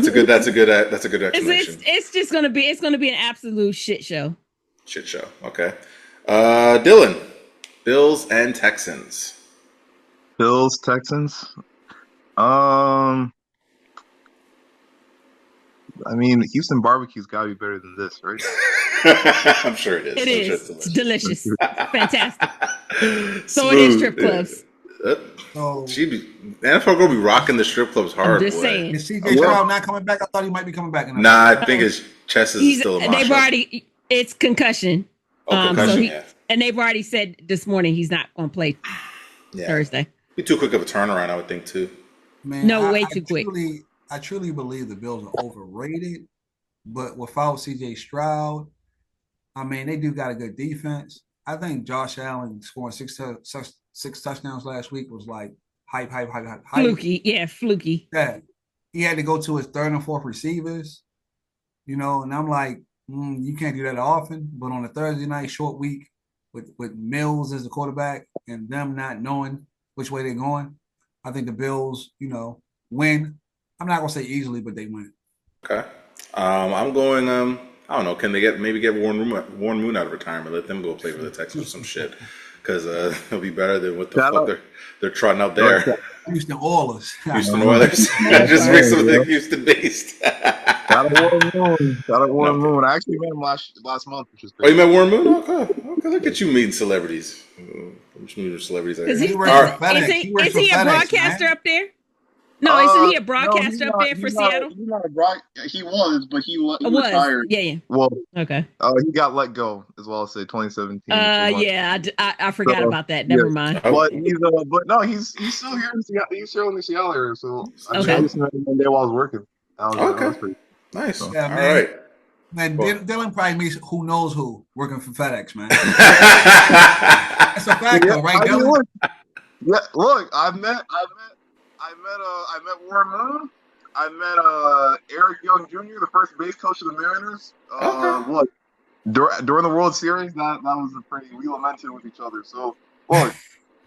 explanation. It's just going to be an absolute shit show. Shit show. Okay. Dylan, Bills and Texans. Bills, Texans. I mean, Houston barbecue's got to be better than this, right? I'm sure it is. It is. It's delicious. Fantastic. So Smooth. it is strip clubs. NFL girl be rocking the strip clubs hard. I'm just saying. Is CJ Stroud not coming back? I thought he might be coming back. Nah, I think his chest is still a mosh. It's concussion. Concussion, and they've already said this morning he's not going to play Thursday. Be too quick of a turnaround, I would think, too. Man, way too quick. I truly believe the Bills are overrated, but without CJ Stroud, I mean, they do got a good defense. I think Josh Allen scoring six touchdowns last week was like hype. Fluky. Yeah, fluky. Yeah. He had to go to his third and fourth receivers, and I'm like, you can't do that often. But on a Thursday night short week with Mills as the quarterback and them not knowing which way they're going, I think the Bills, win. I'm not gonna say easily, but they win. Okay. I'm going. I don't know. Can they get Warren Moon out of retirement? Let them go play for the Texans or some shit, because it'll be better than what the fuck they're trotting out there. Houston Oilers. Houston Oilers. Just make something Houston based. Got a Warren Moon. I actually met him last month, which is great. Oh, you met Warren Moon? Okay. Look at you meeting celebrities. Which celebrities? Is he a broadcaster up there? No, isn't he a No, he's broadcaster up not. there for Seattle? He's not a bright. He was, but he Was. retired. Yeah. Well, Okay. he got let go as well. Say 2017. which was Yeah, I forgot so, about that. yeah. Never mind. Oh, But but no, he's still here in Seattle. He's still in the Seattle area. So I Okay. listened to him one day while I was working. That was okay. pretty. Nice. So. Yeah, All man. right. Man, Well. Dylan probably meets who knows who working for FedEx, man. That's a fact, though, right, Dylan? Look, I met Warren Moon. I met Eric Young Jr., the first base coach of the Mariners. Okay. Look, during the World Series, that was a pretty. We lamented with each other. So look,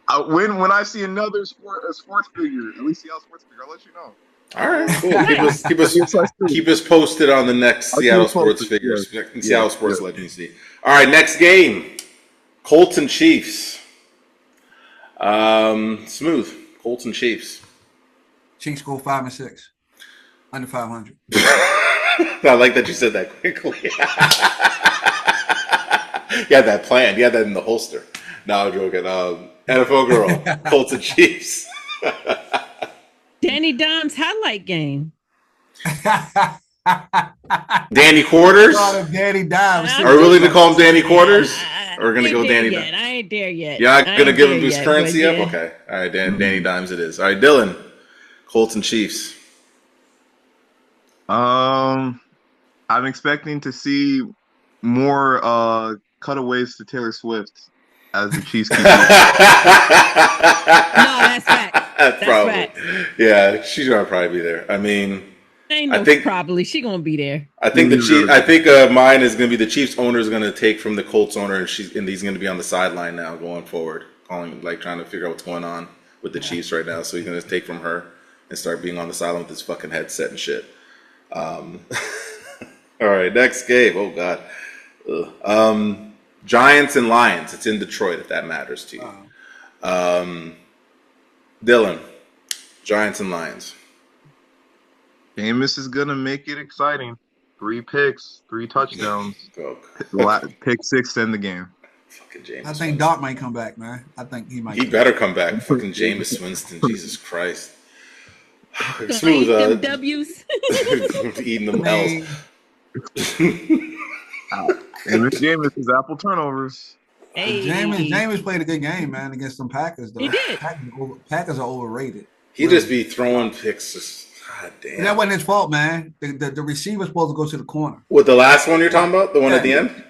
when I see another sports figure, at least Seattle sports figure, I'll let you know. All right, cool. Keep us posted on the next Seattle sports figures. Seattle sports legend. See. All right, next game, Colts and Chiefs. Smooth. Colts and Chiefs. Chiefs go 5-6, under 500. I like that you said that quickly. You had that planned. You had that in the holster. No, I'm joking. NFL girl, Colts and Chiefs. Danny Dimes highlight game. Danny Quarters? Danny Dimes. Are we really going to call him Danny Quarters? Or we're going to go Danny Dimes? I ain't there yet. You're not going to give him his currency up? Yeah. Okay. All right, Danny Dimes it is. All right, Dylan, Colts and Chiefs. I'm expecting to see more cutaways to Taylor Swift as the Chiefs keep. No, that's fact. That's probably. Fact. Yeah, she's going to probably be there. I mean, Ain't no I think probably she gonna be there. I think mine is going to be the Chiefs owner is going to take from the Colts owner, and he's going to be on the sideline now going forward, trying to figure out what's going on with the Chiefs right now. So he's going to take from her and start being on the sideline with his fucking headset and shit. All right, next game. Oh God, Giants and Lions. It's in Detroit, if that matters to you. Dylan, Giants and Lions. Jameis is gonna make it exciting. 3 picks, 3 touchdowns. Oh, Pick 6 to end the game. fucking Jameis. I think Doc might come back, man. I think he might. He better come back. Fucking Jameis Winston. Jesus Christ. Gonna Smooth. eat them W's. Eating them L's. And this Jameis is apple turnovers. Hey. Jameis played a good game, man, against some Packers, though. He did. Packers are overrated. He just be throwing picks. God damn. That wasn't his fault, man. The receiver's supposed to go to the corner. What, the last one you're talking about? The one at the end?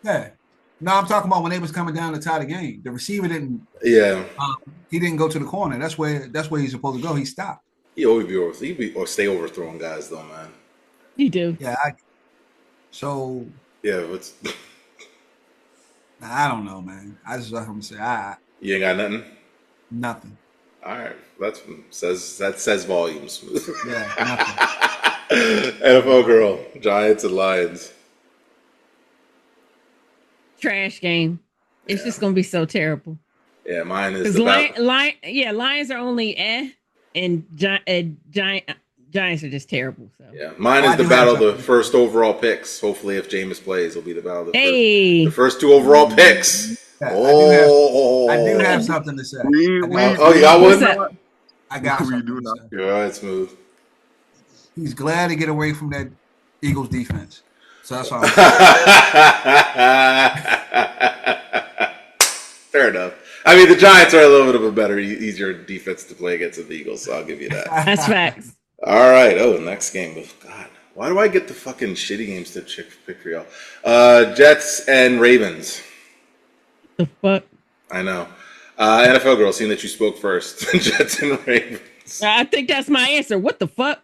Yeah. No, I'm talking about when they was coming down to tie the game. The receiver didn't. Yeah. He didn't go to the corner. That's where he's supposed to go. He stopped. He always be stay overthrowing guys though, man. You do. Yeah. So Yeah, what's I don't know, man. I just let him say, you ain't got nothing? nothing. All right. That says volumes. Yeah, nothing. NFL girl, Giants and Lions. Trash game. It's just gonna be so terrible. Yeah, mine is Because the Lions are only and Giants are just terrible. So Yeah, mine is the battle of the first overall picks. Hopefully, if Jameis plays, it'll be the battle of the first 2 overall picks. Yeah, Oh, I do have something to say. you got What's one? up? I got We something do to not. say. Yeah, all right, Smooth. He's glad to get away from that Eagles defense. So that's all. Fair enough. I mean, the Giants are a little bit of a better, easier defense to play against than the Eagles, so I'll give you that. That's facts. All right. Oh, next game. Oh, God, why do I get the fucking shitty games to pick for y'all? Jets and Ravens. The fuck? I know. NFL girl, seeing that you spoke first. Jets and Ravens. I think that's my answer. What the fuck?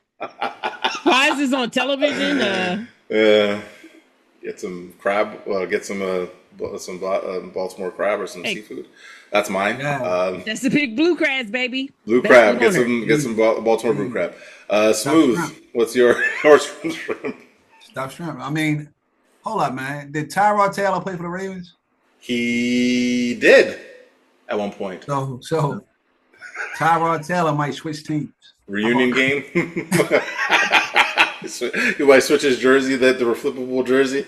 Why is this on television? Get some crab. Get some Baltimore crab or some seafood. That's mine. Yeah. That's the big blue crabs, baby. Blue Best crab. one on Get some Baltimore blue crab. Smooth. What's your horse shrimp? Stop shrimp. I mean, hold up, man. Did Tyrod Taylor play for the Ravens? He did at one point. So Tyrod Taylor might switch teams. Reunion game. He might switch his jersey, the reflippable jersey.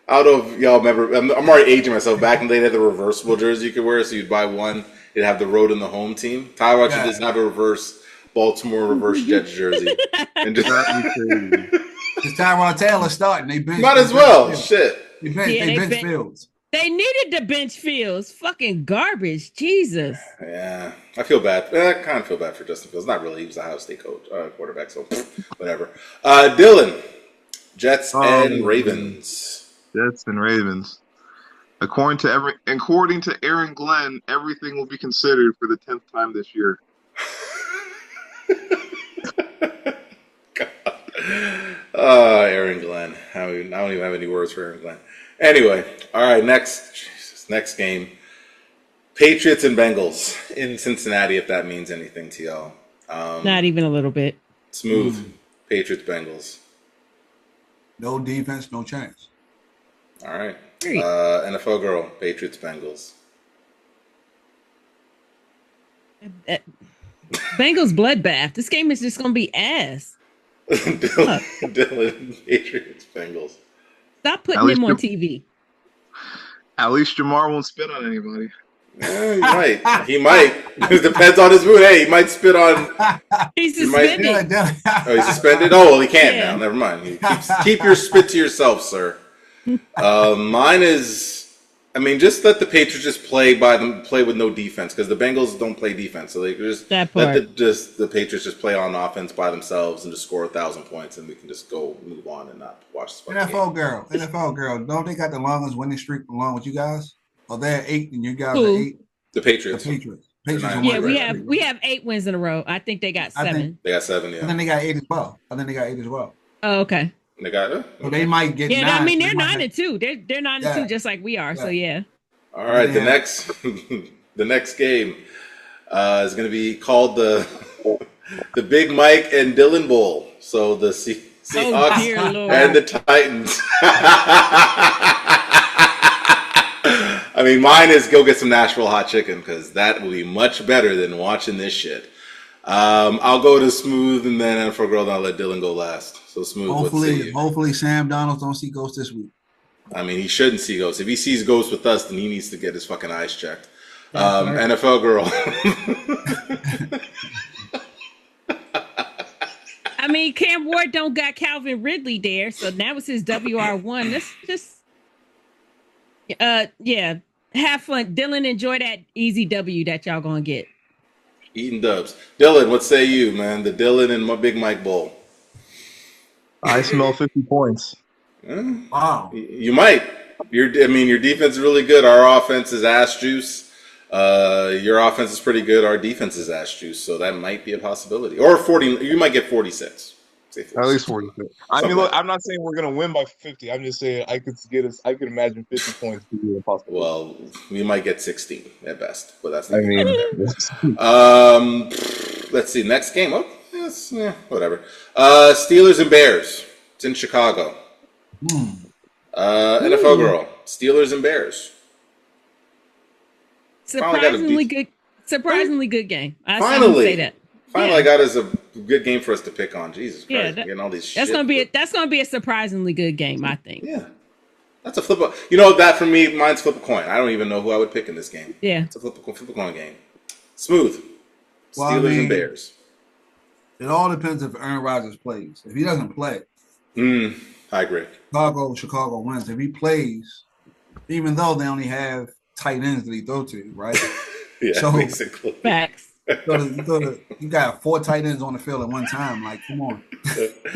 I don't know if y'all remember. I'm already aging myself. Back in the day, they had the reversible jersey you could wear, so you'd buy one. It'd have the road and the home team. Tyrod should just have a reverse Baltimore reverse Jets jersey and just That'd be crazy. It's Tyrod Taylor starting. They bench. might they as bench well. Fields. Shit. They bench Fields. They needed the bench Fields. Fucking garbage. Jesus. Yeah, I feel bad. I kind of feel bad for Justin Fields. Not really. He was a Ohio State coach, quarterback, so whatever. Dylan, Jets and Ravens. Jets and Ravens. According to Aaron Glenn, everything will be considered for the 10th time this year. Aaron Glenn. I don't even have any words for Aaron Glenn. Anyway, all right. Next game. Patriots and Bengals in Cincinnati, if that means anything to y'all. Not even a little bit. Smooth. Patriots, Bengals. No defense, no chance. All right. Great. NFL girl, Patriots, Bengals. Bengals bloodbath. This game is just going to be ass. Dylan, Patriots, Bengals. Stop putting him on TV. At least Jamar won't spit on anybody. Yeah, he might. He might. It depends on his mood. Hey, he might spit on. He's suspended. Oh, he's suspended? Oh, well, he can't Yeah. now. Never mind. Keep your spit to yourself, sir. Mine is, just let the Patriots just play with no defense, because the Bengals don't play defense, so they can just That let part. the Patriots just play on offense by themselves and just score 1,000 points, and we can just move on and not watch this fucking game. NFL girl. Don't they got the longest winning streak along with you guys? Oh, they're 8 and you guys Who? are 8. The Patriots. The Patriots. They're Patriots nine. are Yeah, one. we have 8 wins in a row. I think they got 7. They got 7, And yeah. then they got 8 as well. Oh, okay. They got So they might get Yeah, 9. they're 9-2. They're 9-2, just like we are. So yeah. All right, the Yeah. next game is going to be called the Big Mike and Dylan Bowl. So the Seahawks dear Lord. and the Titans. Mine is go get some Nashville hot chicken, because that will be much better than watching this shit. I'll go to Smooth and then for girl, then I'll let Dylan go last. So Smooth, Hopefully Sam Donald don't see ghosts this week. he shouldn't see ghosts. If he sees ghosts with us, then he needs to get his fucking eyes checked. NFL girl. Cam Ward don't got Calvin Ridley there, so that was his WR1. Let's just, have fun. Dylan, enjoy that easy W that y'all gonna get. Eating dubs. Dylan, what say you, man? The Dylan and my Big Mike Bowl. I smell 50 points. Wow. You might. Your defense is really good. Our offense is ass juice. Your offense is pretty good. Our defense is ass juice. So that might be a possibility. Or 40. You might get 46. Say 46. At least 46. Look, I'm not saying we're gonna win by 50. I'm just saying I could imagine 50 points to be a possibility. Well, we might get 16 at best, but that's. Let's see. Next game. Oh, yes, whatever. Steelers and Bears. It's in Chicago. NFL girl. Steelers and Bears. Surprisingly good game. Finally, say that. Finally, I got us a good game for us to pick on. Jesus Christ, Yeah, getting all these. That's gonna be a surprisingly good game, I think. Yeah, that's a flip. That for me, mine's flip a coin. I don't even know who I would pick in this game. Yeah, it's a flip a coin game. Smooth. Steelers and Bears. It all depends if Aaron Rodgers plays. If he doesn't play, I agree. Chicago wins. If he plays, even though they only have tight ends that he throw to, right? Yeah, so, basically. Facts. You got 4 tight ends on the field at one time. Like, come on.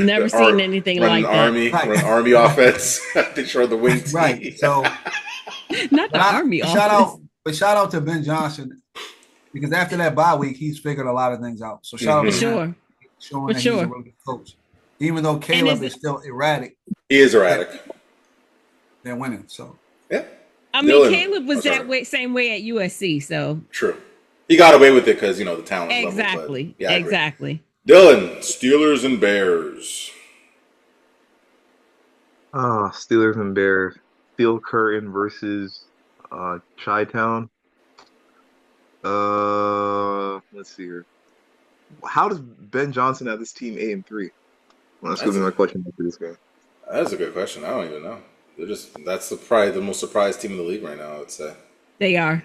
Never seen anything like that. Run Army offense. They show the wing team. Right. So, not the Army offense. Shout out to Ben Johnson, because after that bye week, he's figured a lot of things out. So shout out to him, showing that he's a really good coach. Even though Caleb is still erratic. He is erratic. They're winning. So yeah. Caleb was same way at USC. So true. He got away with it because the talent. Exactly. Level, exactly. Dylan, Steelers and Bears. Steelers and Bears. Steel Curtain versus Chi-Town. Let's see here. How does Ben Johnson have this team 8-3? Well, that's gonna be my question after this game. That's a good question. I don't even know. That's probably the most surprised team in the league right now, I would say. They are.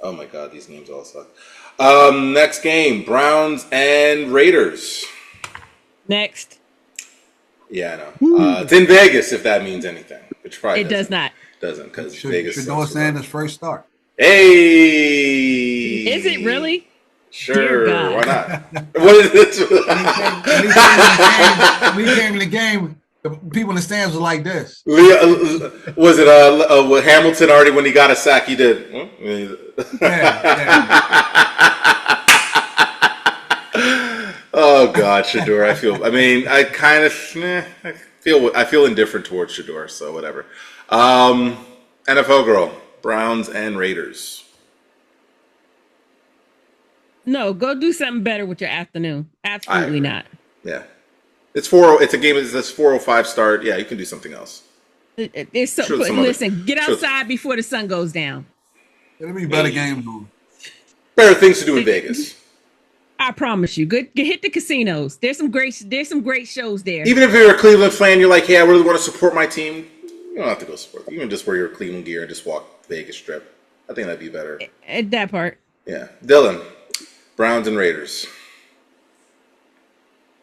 Oh my God, these games all suck. Next game, Browns and Raiders. Next. Yeah, I know. It's in Vegas, if that means anything. Which probably It does not. Doesn't, because Vegas. Shador Sanders' first start. Hey! Is it really? Sure, Dear God. why not? What is this? When he came in the game, the people in the stands were like this. Was it with Hamilton already when he got a sack? He did. Yeah. Oh God, Shador. I feel indifferent towards Shador, so whatever. NFL girl, Browns and Raiders. No, go do something better with your afternoon. Absolutely not. Yeah, it's 4. It's a game. It's this 4:05 start. Yeah, you can do something else. It's so. Listen, get outside before the sun goes down. It'll be better games on. Better things to do in Vegas. I promise you. Good. Hit the casinos. There's some great shows there. Even if you're a Cleveland fan, you're like, hey, I really want to support my team. You don't have to go support them. You can just wear your Cleveland gear and just walk Vegas Strip. I think that'd be better. At that part. Yeah, Dylan. Browns and Raiders.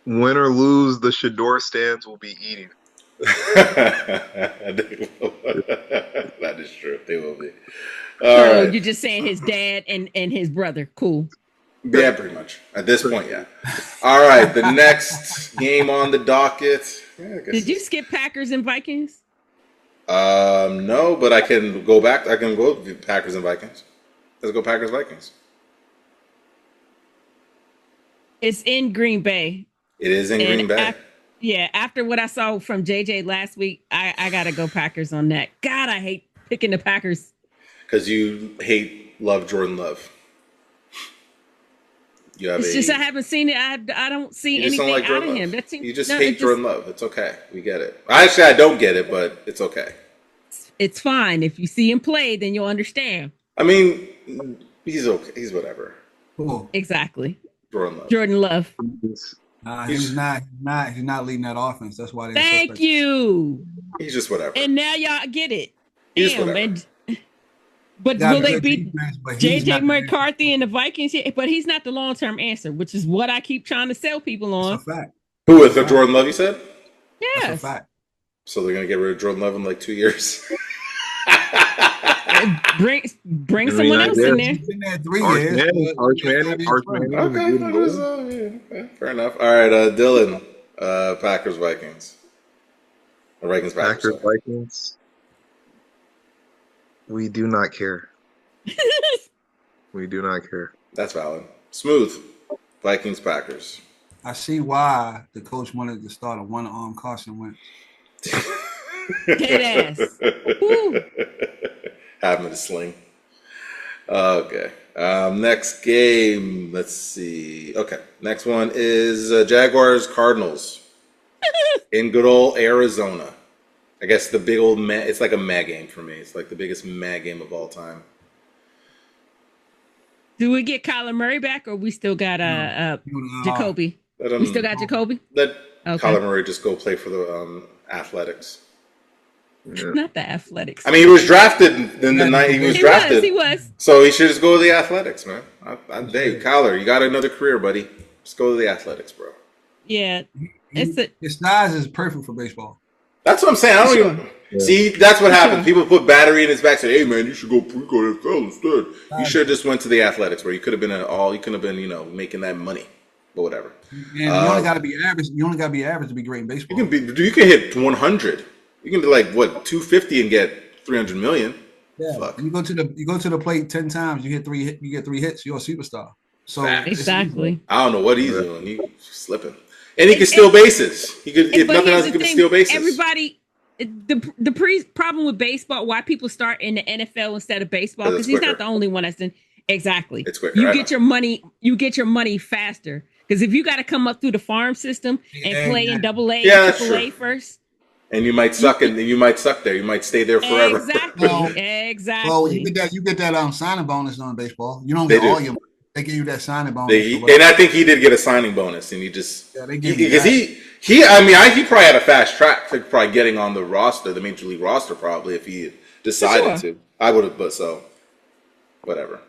Win or lose, the Shador stands will be eating. That is true. They will be. So right. You're just saying his dad and his brother. Cool. Yeah, pretty much. At this point, yeah. All right, the next game on the docket. Yeah, did you skip Packers and Vikings? No, but I can go back. I can go Packers and Vikings. Let's go Packers Vikings. It's in Green Bay. It is in Green Bay. After what I saw from JJ last week, I got to go Packers on that. God, I hate picking the Packers. Because you love Jordan Love. I haven't seen it. I don't see anything out of him. You just hate Jordan Love. It's okay. We get it. Actually, I don't get it, but it's okay. It's fine. If you see him play, then you'll understand. I mean, he's okay. He's whatever. Cool. Exactly. Jordan Love. He's not leading that offense. That's why. Thank you. He's just whatever. And now y'all get it. He's whatever. But will they beat JJ McCarthy and the Vikings? But he's not the long-term answer, which is what I keep trying to sell people on. That's a fact. Who is Jordan Love, you said? Yes. That's a fact. So they're going to get rid of Jordan Love in like 2 years? Bring someone else in there. Been there 3 years. Arch Manning. Okay. Fair enough. All right, Dylan. Packers, Vikings. Or Packers, Vikings. We do not care. We do not care. That's valid. Smooth. Vikings, Packers. I see why the coach wanted to start a one-arm Carson Wentz. Dead ass. Have him in a sling. Okay. Next game. Let's see. Okay. Next one is Jaguars, Cardinals. In good old Arizona. I guess the big old it's like a mad game for me. It's like the biggest mad game of all time. Do we get Kyler Murray back, or we still got Jacoby? We still got Jacoby? Let Kyler Murray just go play for the Athletics. Yeah. Not the Athletics. I mean, he was drafted in the night. He was drafted. He was. So he should just go to the Athletics, man. Hey, Kyler, you got another career, buddy. Just go to the Athletics, bro. Yeah. His size is perfect for baseball. That's what I'm saying. I don't even see. That's what happened. People put battery in his back. Say, "Hey, man, you should go to NFL instead." You should have just went to the Athletics, where you could have been You could have been, making that money, but whatever. And you only got to be average. You only got to be average to be great in baseball. You can hit 100. You can do 250 and get 300 million. Yeah. Fuck. You go to the plate 10 times. You get three hits. You're a superstar. So exactly. I don't know what he's doing. He's slipping. And he can steal bases. He could, if nothing else, he could steal bases. Everybody, the problem with baseball, why people start in the NFL instead of baseball, because he's not the only one that's in. Exactly. It's quicker. You get your money faster. Because if you got to come up through the farm system and play in AA, AAA first, and you might suck there. You might stay there forever. Exactly. Well, you get that signing bonus on baseball. You don't get all your money. They give you that signing bonus. And I think he did get a signing bonus, and he just because he probably had a fast track to probably getting on the roster, the major league roster, probably if he decided to. I would have, but so whatever.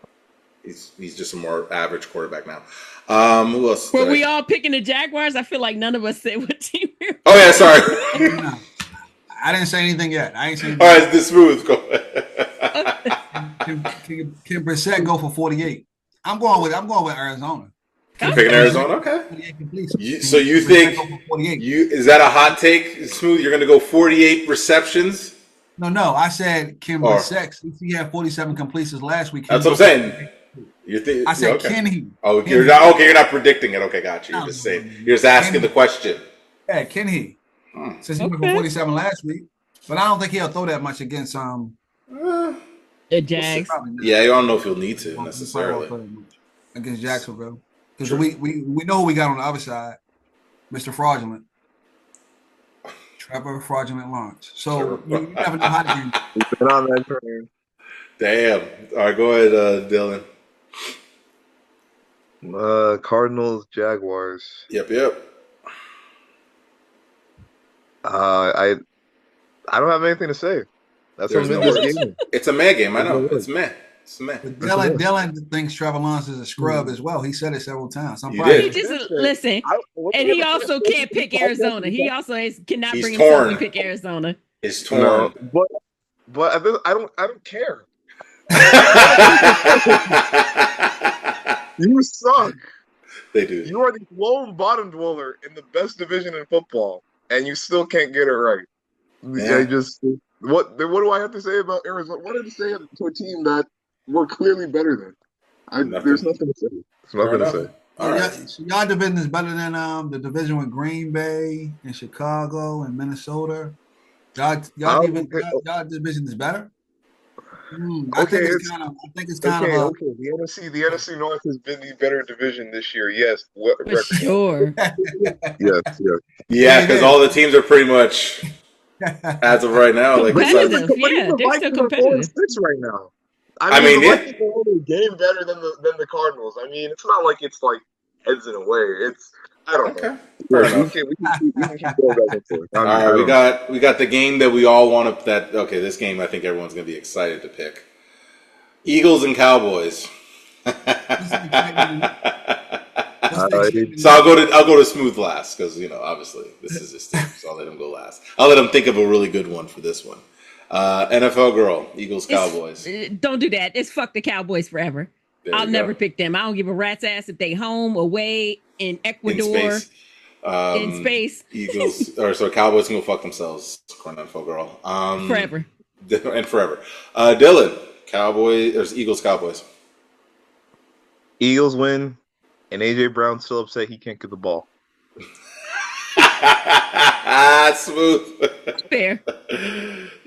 He's just a more average quarterback now. Who else? Were we all picking the Jaguars? I feel like none of us said what team we were. Oh yeah, sorry. No, I didn't say anything yet. I ain't saying. All right, this smooth. Go. Can Brissett go for 48? I'm going with Arizona. You're picking Arizona, okay? 48 completions. So you think is that a hot take, Smooth? You're going to go 48 receptions? No. I said Kim Brissett. He had 47 completions last week. That's what I'm saying. I said Can he? Oh, you're not okay. You're not predicting it. Okay, got you. You're just saying. You're just asking the question. Yeah, can he? Since he went for 47 last week, but I don't think he'll throw that much against the Jags. Yeah, I don't know if he'll need to necessarily against Jacksonville because we know who we got on the other side, Mr. Fraudulent, Trevor Fraudulent Lawrence. So you never know how to do. On that train. Damn. All right, go ahead, Dylan. Cardinals, Jaguars. Yep. I don't have anything to say. That's what this game. It's a meh game. I know. It's meh. Dylan thinks Trevor Lawrence is a scrub as well. He said it several times. He just listen, and he also can't pick Arizona. He also cannot bring himself to pick Arizona. It's torn. No, but I don't care. You suck. They do. You are the lone bottom dweller in the best division in football, and you still can't get it right. Yeah. What do I have to say about Arizona? What did I say to a team that we're clearly better than? There's nothing to say. There's nothing to say. All right. So y'all division is better than the division with Green Bay and Chicago and Minnesota. Y'all division is better. I think it's kind of. Okay. The NFC North has been the better division this year. Yes, for sure. yes. Yeah, because all the teams are pretty much as of right now, like competitive. Yeah, they're still competitive. 4-6 right now. I mean, the Vikings are only a game better than the Cardinals. I mean, it's not like it's like heads in a way. It's I don't know. Fair enough. We can keep going back and forth. All right, we got the game that we all want to. This game I think everyone's going to be excited to pick. Eagles and Cowboys. So I'll go to Smooth last because obviously this is his team, so I'll let him go last. I'll let him think of a really good one for this one. NFL girl, Eagles, Cowboys. Don't do that. It's fuck the Cowboys forever. I'll never pick them. I don't give a rat's ass if they home, away, in Ecuador, in space. Eagles Cowboys can go fuck themselves. NFL girl. Forever. And forever. Dylan, Cowboys or Eagles, Cowboys. Eagles win, and AJ Brown's still upset he can't get the ball. Smooth. Fair.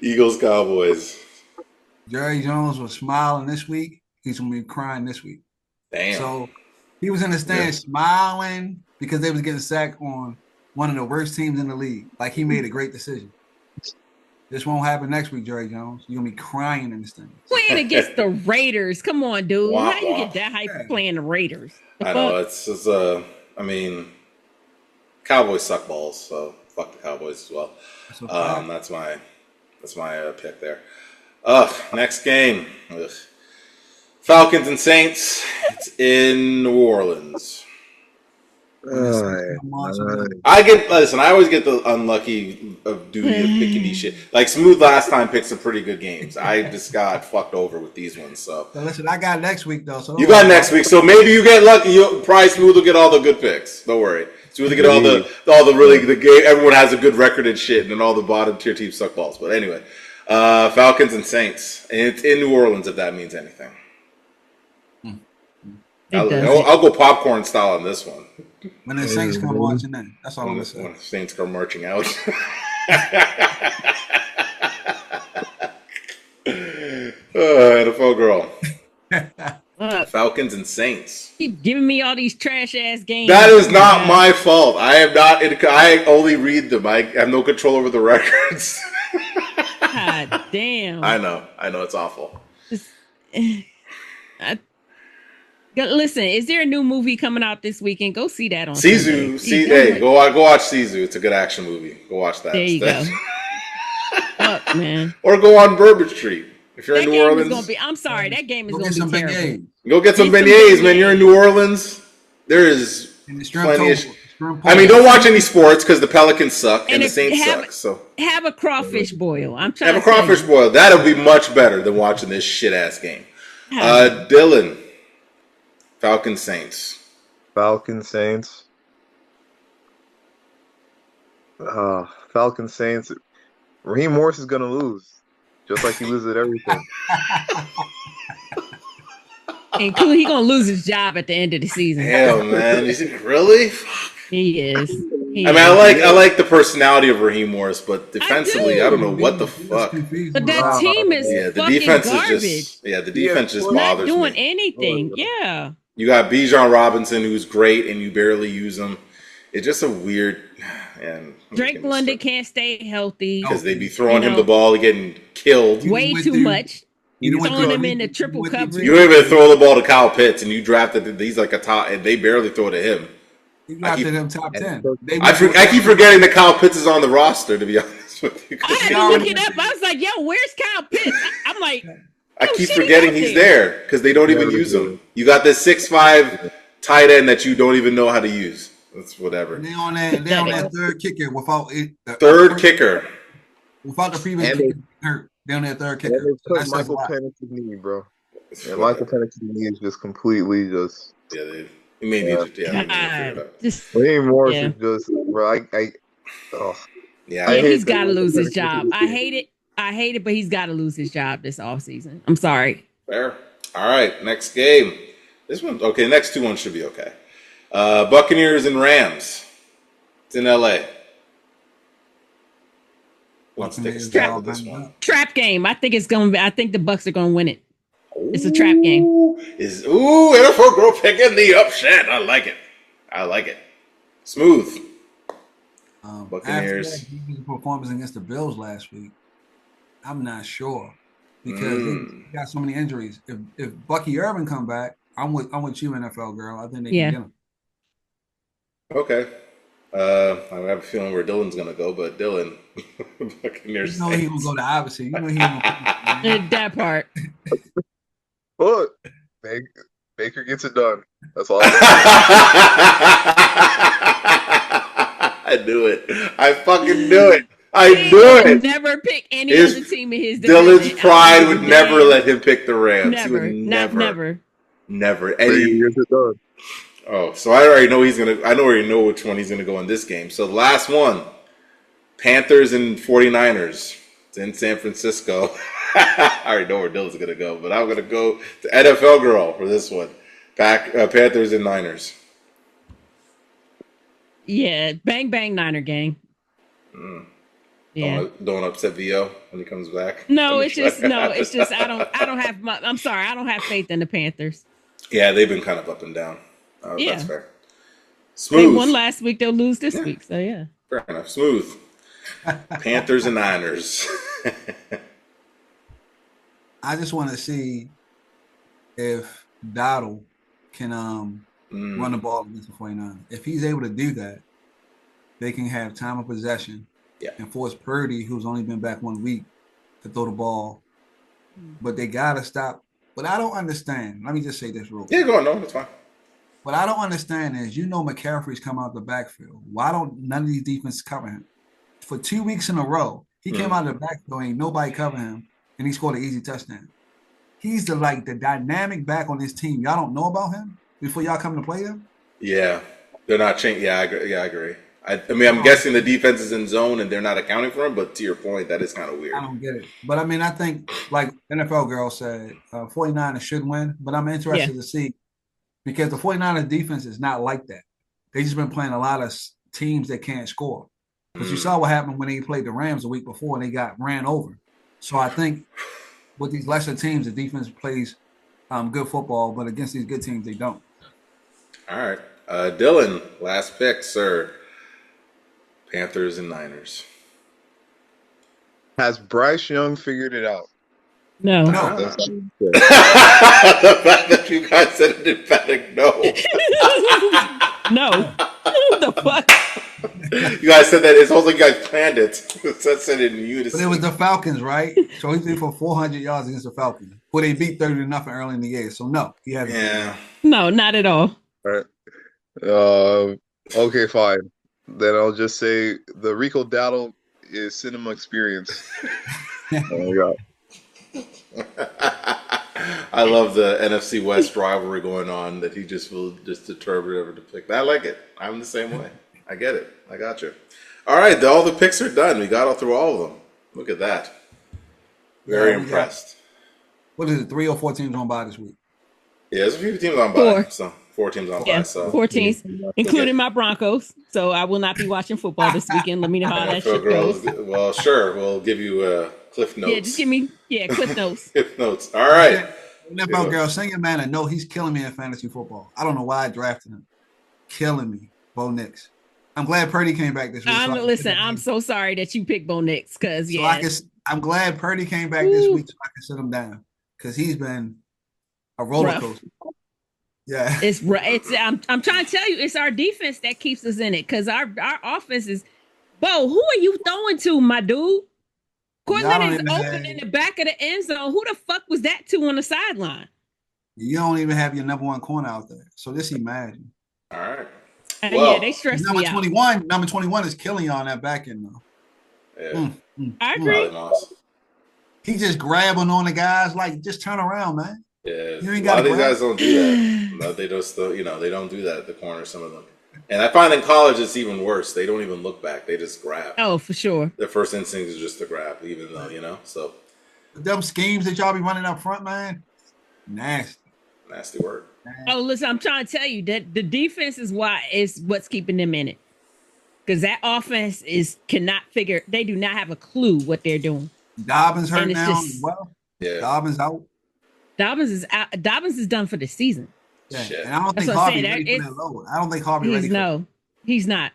Eagles, Cowboys. Jerry Jones was smiling this week. He's gonna be crying this week. Damn. So he was in the stands smiling because they was getting sacked on one of the worst teams in the league. Like he made a great decision. This won't happen next week, Jerry Jones. You're gonna be crying in the stands. Playing against the Raiders. Come on, dude. How you get that hype playing the Raiders? I know it's just Cowboys suck balls, so fuck the Cowboys as well. That's my pick there. Next game. Ugh. Falcons and Saints. It's in New Orleans. I always get the unlucky of duty of picking these shit. Like Smooth last time picked some pretty good games. I just got fucked over with these ones. So listen, I got next week though. So you got next week, so maybe you get lucky. Probably Smooth will get all the good picks. Don't worry. Smooth will get all the really the game. Everyone has a good record and shit, and then all the bottom tier teams suck balls. But anyway, Falcons and Saints, and it's in New Orleans if that means anything. I'll go popcorn style on this one. When the Saints come marching in, that's all I'm gonna say. When the Saints come marching out. NFL girl. Falcons and Saints. Keep giving me all these trash ass games. That is not my fault. I am not. I only read them. I have no control over the records. God damn. I know. It's awful. Listen, is there a new movie coming out this weekend? Go see that on Sisu. Go watch Sisu. It's a good action movie. Go watch that. There you go. Fuck, man. Or go on Bourbon Street if you're in New Orleans. I'm sorry, that game is going to be terrible. Go get some Get some beignets, man. beignets. You're in New Orleans. There is And the shrimp plenty of. shrimp I mean, pole. don't watch any sports because the Pelicans suck and And the if Saints have suck. So have a crawfish boil. I'm have trying a to tell crawfish you. boil. That'll be much better than watching this shit ass game. Dylan, Falcons Saints. Falcons Saints. Falcons Saints. Raheem Morris is gonna lose, just like he loses at everything. And cool, he gonna lose his job at the end of the season. Hell, man, is it really? He is. He I mean, is. I like the personality of Raheem Morris, but defensively, I don't know what the fuck. But that team is Yeah, the fucking defense garbage. is just the defense just Not bothers doing me. anything. Yeah. You got Bijan Robinson, who's great, and you barely use him. It's just a weird. And Drake London can't stay healthy because they be throwing him the ball, getting killed way too much. You Throwing him into triple coverage. You don't even throw the ball to Kyle Pitts, and you drafted. He's like a top, and they barely throw to him. You drafted him top 10. I keep forgetting that Kyle Pitts is on the roster. To be honest with you, I had to look it up. I was like, "Yo, where's Kyle Pitts?" I'm like, I keep forgetting he's there because they don't even use him. You got this 6'5" tight end that you don't even know how to use. That's whatever. They on that third kicker without it. Kicker Without the previous kicker hurt. They on that third kicker. And they put Michael Penix's knee, bro. Yeah, Michael Penix's knee is just completely just. Yeah, they may need to. Yeah, Raheem Morris is just, bro. He's got to lose his job. I hate it, but he's got to lose his job this offseason. I'm sorry. Fair. All right, next game. This one, okay. Next two ones should be okay. Buccaneers and Rams. It's in LA. Let's take a stab at this one. Trap game. I think the Bucs are gonna win it. It's a trap game. NFL girl picking the upset. I like it. Smooth. Buccaneers. After that performance against the Bills last week, I'm not sure because they got so many injuries. If Bucky Irvin come back, I'm with you, NFL girl. I think they can get him. Okay. I have a feeling where Dylan's gonna go, but Dylan, Buccaneers. You know he gonna go to opposite. You know he gonna that part. But Baker gets it done. That's all. I knew it. I fucking knew it. I knew it. Never pick any other team in his division. Dylan's pride would never let him pick the Rams. Never. Never. Baker gets it done. Oh, so I already know I already know which one he's gonna go in this game. So the last one, Panthers and 49ers. It's in San Francisco. I already know where Dylan's gonna go, but I'm gonna go to NFL girl for this one. Panthers and Niners. Yeah, bang bang Niner gang. Yeah. Don't upset VO when he comes back. No, it's just I don't have I'm sorry, I don't have faith in the Panthers. Yeah, they've been kind of up and down. That's fair. Smooth. They won last week, they'll lose this week. So yeah. Fair enough. Smooth. Panthers and Niners. I just want to see if Dowdle can run the ball against the 49ers. If he's able to do that, they can have time of possession and force Purdy, who's only been back 1 week, to throw the ball. But they got to stop. But I don't understand. Let me just say this real quick. Yeah, go on. No, that's fine. What I don't come is, McCaffrey's come out the backfield. Why don't none of these defenses cover him? For 2 weeks in a row, he came out of the backfield, ain't nobody cover him, and he scored an easy touchdown. He's the dynamic back on this team. Y'all don't know about him before y'all come to play him? Yeah, they're not changing. Yeah, I agree. I mean, I'm guessing the defense is in zone and they're not accounting for him, but to your point, that is kind of weird. I don't get it. But, I mean, I think, like NFL girl said, 49ers should win, but I'm interested to see because the 49ers defense is not like that. They just been playing a lot of teams that can't score. But you saw what happened when they played the Rams the week before and they got ran over. So I think with these lesser teams, the defense plays good football, but against these good teams, they don't. All right. Dylan, last pick, sir. Panthers and Niners. Has Bryce Young figured it out? No. The fact that you guys said an emphatic no. No. the fuck? You guys said that. It's almost like you guys planned it. That's it in unison. But it was the Falcons, right? So he threw for 400 yards against the Falcons, who they beat 30-0 early in the year. So no, he hasn't. Yeah. No, not at all. All right. Okay, fine. Then I'll just say the Rico Dowdle is cinema experience. Oh my God. I love the NFC West rivalry going on that he just will just determine whatever to pick. I like it. I'm the same way. I get it. I got you. All right, all the picks are done. We got all through all of them. Look at that. Very impressed. What is it? 3 or 4 teams on bye this week? Yeah, there's a few teams on bye. Four. So 4 teams on Yeah, bye. So 4 teams, including my Broncos. So I will not be watching football this weekend. Let me know how that shit goes. Well, sure. We'll give you Cliff Notes. Yeah, just give me Cliff Notes. Cliff Notes. All right. NFL girl, sing your man and no, he's killing me in fantasy football. I don't know why I drafted him. Killing me. Bo Nix. I'm glad Purdy came back this week. Listen, I'm so sorry that you picked Bo Nix because I'm glad Purdy came back this week so I can sit him down because he's been a roller coaster. Yeah, it's I'm trying to tell you, it's our defense that keeps us in it because our offense is. Bo, who are you throwing to, my dude? Cortland is open in the back of the end zone. Who the fuck was that to on the sideline? You don't even have your number 1 corner out there, so just imagine. All right. Yeah, they stress me out. Number 21 is killing you on that back end though. Yeah. I agree. He just grabbing on the guys like just turn around, man. Yeah, you ain't a lot of these guys don't do that. They just, they don't do that at the corner. Some of them, and I find in college it's even worse. They don't even look back; they just grab. Oh, for sure. Their first instinct is just to grab, even though So, them schemes that y'all be running up front, man, nasty work. Oh, listen, I'm trying to tell you that the defense is what's keeping them in it. Because that offense cannot figure. They do not have a clue what they're doing. Dobbins hurt now as well. Yeah, Dobbins out. Dobbins is out. Dobbins is done for the season. Yeah, and I don't think Harvey ready for that load. I don't think Harvey ready. He's not.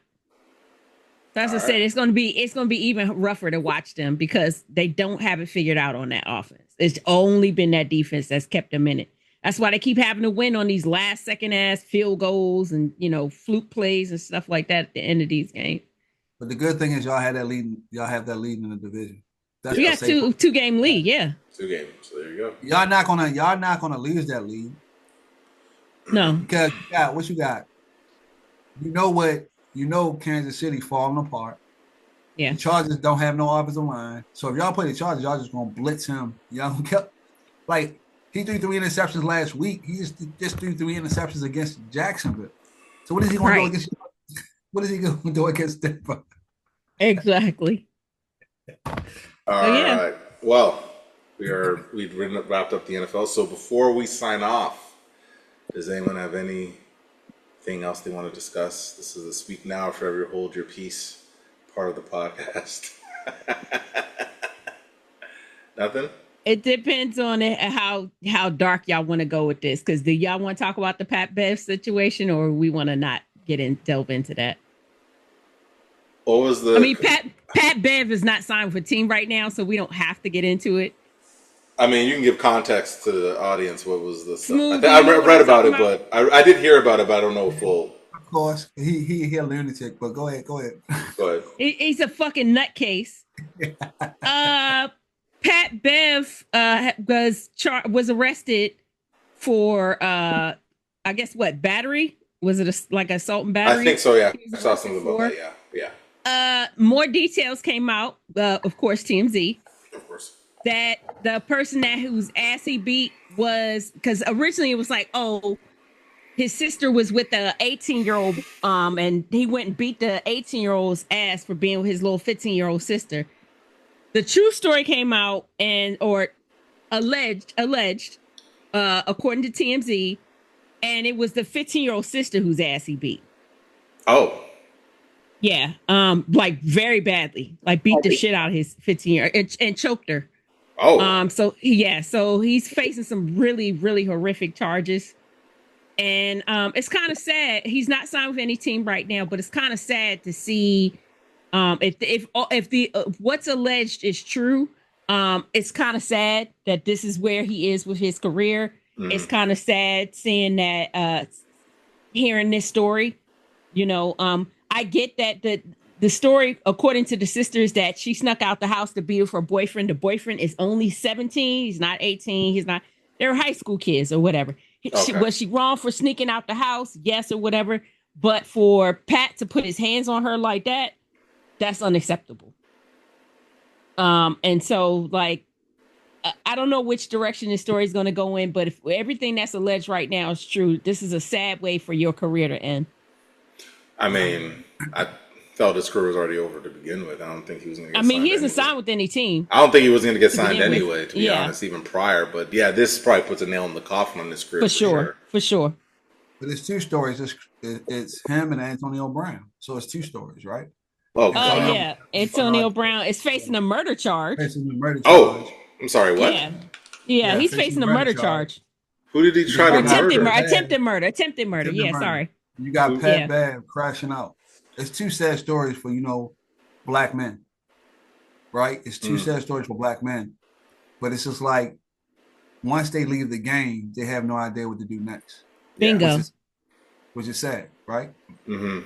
That's what I said. It's going to be even rougher to watch them because they don't have it figured out on that offense. It's only been that defense that's kept them in it. That's why they keep having to win on these last second ass field goals and fluke plays and stuff like that at the end of these games. But the good thing is y'all have that lead. Y'all have that lead in the division. We got two game lead. Yeah, 2 games. So there you go. Y'all not gonna lose that lead. No, because what you got. Kansas City falling apart. Yeah, the Chargers don't have no offensive line. So if y'all play the Chargers, y'all just gonna blitz him. Y'all gonna he threw 3 interceptions last week. He just threw 3 interceptions against Jacksonville. So what is he going to do against? What is he going to do against Denver? Exactly. All right. Well, we've wrapped up the NFL. So before we sign off, does anyone have anything else they want to discuss? This is a speak now, forever hold your peace part of the podcast. Nothing. It depends on how dark y'all want to go with this. Because do y'all want to talk about the Pat Bev situation, or we want to not delve into that? What was the? I mean, Pat Bev is not signed with a team right now, so we don't have to get into it. I mean, you can give context to the audience. What was the stuff? I read about it, but I did hear about it, but I don't know full. Of course, he a lunatic. But go ahead. Go ahead. He's a fucking nutcase. Pat Bev was arrested for I guess battery? Was it like assault and battery? I think so. Yeah, I saw something about that. Yeah. More details came out. Of course, TMZ. Of course. That the person whose ass he beat was because originally it was like, his sister was with the 18-year-old, and he went and beat the 18-year-old's ass for being with his little 15-year-old sister. The true story came out or alleged, according to TMZ, and it was the 15-year-old sister whose ass he beat. Oh. Yeah. Very badly. Beat the shit out of his 15-year and choked her. Oh. So he's facing some really, really horrific charges. And it's kind of sad. He's not signed with any team right now, but it's kind of sad to see if the what's alleged is true. It's kind of sad that this is where he is with his career. It's kind of sad seeing that hearing this story. I get that the story, according to the sister, is that she snuck out the house to be with her boyfriend. The boyfriend is only 17. He's not 18. He's not. They're high school kids or whatever. Okay. Was she wrong for sneaking out the house? Yes, or whatever. But for Pat to put his hands on her like that, that's unacceptable. And so like, I don't know which direction this story is going to go in, but if everything that's alleged right now is true, this is a sad way for your career to end. I mean, I felt his career was already over to begin with. I don't think he was going to get I mean, signed he isn't anyway. signed with any team. I don't think he was going to get signed begin with. anyway, to be Yeah. honest, even prior. But yeah, this probably puts a nail in the coffin on his career. For sure. For sure. But it's two stories. It's him and Antonio Brown. So it's two stories, right? Oh, Oh, God. yeah. Antonio Brown is facing a murder charge. Facing the murder charge. Oh, I'm sorry, what? Yeah. Yeah, he's facing a murder charge. Who did he try Or to Attempted murder? murder. Attempted murder. Attempted murder. Attempted Yeah, murder. sorry. You got Yeah. Pat Bev crashing out. It's two sad stories for, black men. Right? It's two sad stories for black men. But it's just like once they leave the game, they have no idea what to do next. Bingo. Which is sad, right? Mm-hmm.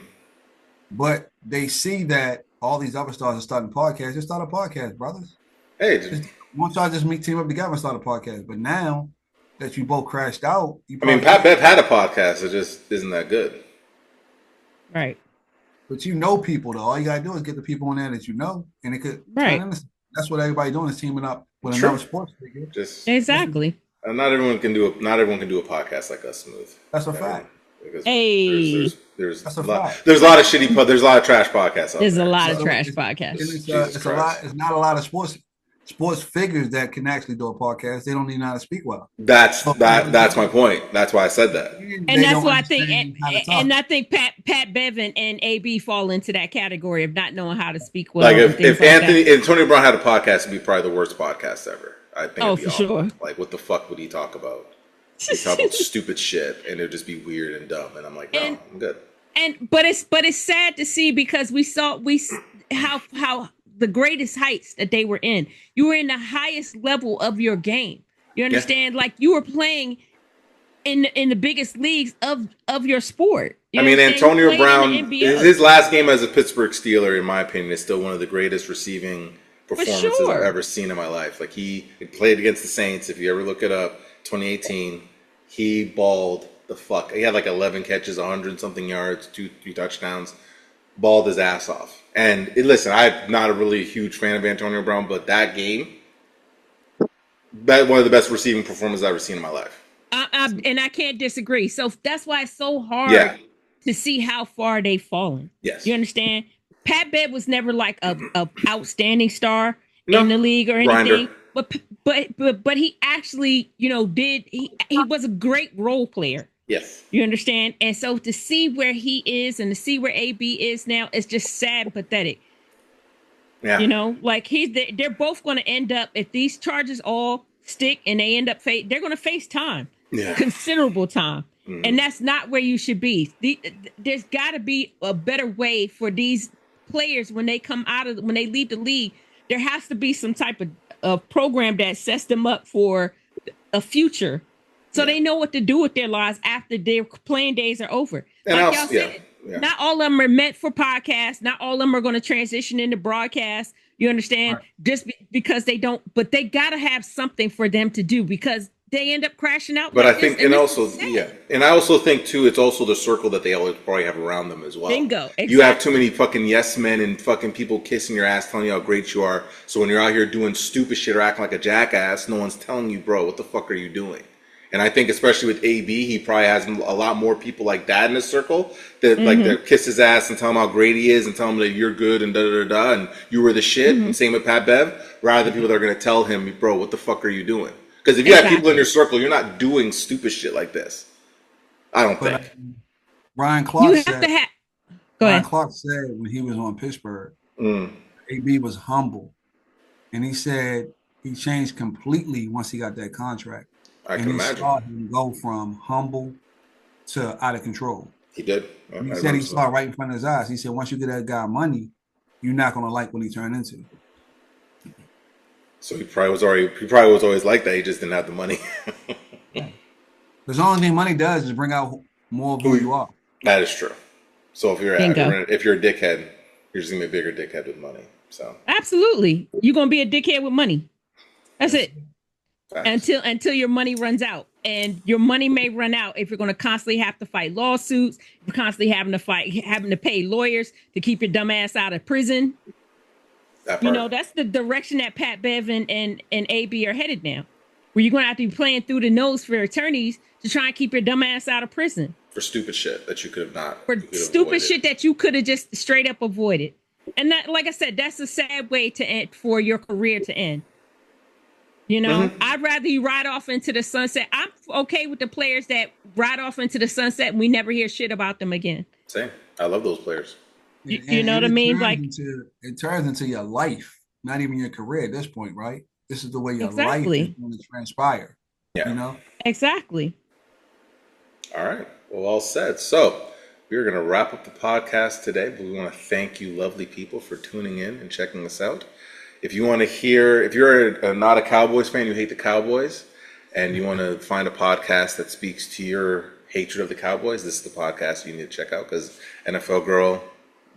But they see that all these other stars are starting podcasts. Just start a podcast, brothers. Hey, Once y'all just team up together and start a podcast. But now that you both crashed out, Pat Bev had a podcast. It just isn't that good. Right. But you know people though. All you gotta do is get the people in there that you know, and it could. Right. That's what everybody doing is teaming up with True. another sports figure. Just Exactly. not everyone can do a podcast like us, Smooth. That's a fact. Because Hey. there's That's a a lot. fact. There's a lot of shitty. There's a lot of trash podcasts out There's there. a lot of So trash it's- podcasts. It's Jesus a lot. Christ. It's not a lot of sports figures that can actually do a podcast. They don't even know how to speak well. That's my point. That's why I said that. And that's why I think, and I think Pat Bevan and AB fall into that category of not knowing how to speak well. Like and things if like Antonio Brown had a podcast, it'd be probably the worst podcast ever. I think. Oh, it'd be for awful. sure. Like, what the fuck would he talk about? He'd talk about stupid shit, and it'd just be weird and dumb. And I'm like, no, I'm good. but it's sad to see because we saw how the greatest heights that they were in. You were in the highest level of your game. You understand? Like you were playing in the biggest leagues of your sport. You I mean, understand? You Antonio played Brown, in the NBL. his last game as a Pittsburgh Steeler, in my opinion, is still one of the greatest receiving performances sure. I've ever seen in my life. Like he played against the Saints. If you ever look it up, 2018, he balled the fuck. He had like 11 catches, 100 something yards, two touchdowns, balled his ass off. And listen, I'm not a really huge fan of Antonio Brown, but that game, one of the best receiving performances I've ever seen in my life. And I can't disagree. So that's why it's so hard to see how far they've fallen. Yes. You understand? Pat Bev was never like a outstanding star in the league or anything. Grinder. But he actually, he was a great role player. Yes. You understand? And so to see where he is and to see where AB is now, it's just sad and pathetic. Yeah. Like they're both going to end up, if these charges all stick and they end up, they're going to face time, considerable time. Mm-hmm. And that's not where you should be. There's got to be a better way for these players when they leave the league. There has to be some type of program that sets them up for a future. So they know what to do with their lives after their playing days are over. And like y'all said, not all of them are meant for podcasts. Not all of them are going to transition into broadcast. You understand? Right. Just because they don't, but they got to have something for them to do because they end up crashing out. But I think, and I also think too, it's also the circle that they always probably have around them as well. Bingo. Exactly. You have too many fucking yes men and fucking people kissing your ass, telling you how great you are. So when you're out here doing stupid shit or acting like a jackass, no one's telling you, bro, what the fuck are you doing? And I think especially with AB, he probably has a lot more people like that in his circle that like that kiss his ass and tell him how great he is and tell him that you're good and da and you were the shit. And same with Pat Bev, rather than people that are going to tell him, bro, what the fuck are you doing? Because if you have people in your circle, you're not doing stupid shit like this. I don't think. Ryan Clark said. Go ahead. Ryan Clark said when he was on Pittsburgh, AB was humble, and he said he changed completely once he got that contract. I can imagine. He saw him go from humble to out of control. He did. He said he saw right in front of his eyes. He said, once you get that guy money, you're not going to like what he turned into. So he probably was always like that. He just didn't have the money. Because the only thing money does is bring out more of who you are. That is true. So if you're Bingo. if you're a dickhead, you're just gonna be a bigger dickhead with money. So Absolutely. You're gonna be a dickhead with money. That's it. facts. Until your money runs out. And your money may run out if you're gonna constantly have to fight lawsuits, you're constantly having to pay lawyers to keep your dumb ass out of prison. That part. That's the direction that Pat Bev and AB are headed now. Where you're gonna have to be playing through the nose for attorneys to try and keep your dumb ass out of prison. For stupid shit that you could have not. For stupid shit that you could have just straight up avoided. And that, like I said, that's a sad way to end for your career to end. I'd rather you ride off into the sunset. I'm okay with the players that ride off into the sunset and we never hear shit about them again. Same. I love those players. You know what I mean? Like it turns into your life, not even your career at this point, right? This is the way your life is going to transpire. Yeah. Exactly. All right. Well, all said. So we're going to wrap up the podcast today, but we want to thank you, lovely people, for tuning in and checking us out. If you want to hear, if you're not a Cowboys fan, you hate the Cowboys, and you want to find a podcast that speaks to your hatred of the Cowboys, this is the podcast you need to check out, because NFL Girl,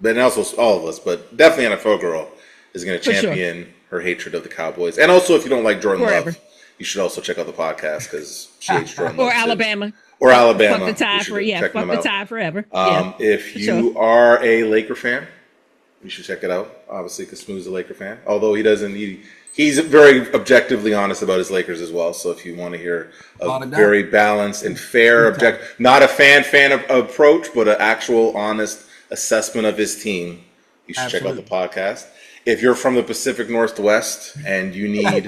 but also all of us, but definitely NFL Girl is going to champion her hatred of the Cowboys. And also, if you don't like Jordan Love, you should also check out the podcast because she hates Jordan Love. Or Alabama. Or Alabama. Fuck the Tide fuck the Tide forever. If you are a Laker fan, you should check it out. Obviously, because Smooth's a Laker fan. Although he's very objectively honest about his Lakers as well. So if you want to hear a very balanced and fair, not a fan approach, but an actual honest assessment of his team, you should check out the podcast. If you're from the Pacific Northwest and you need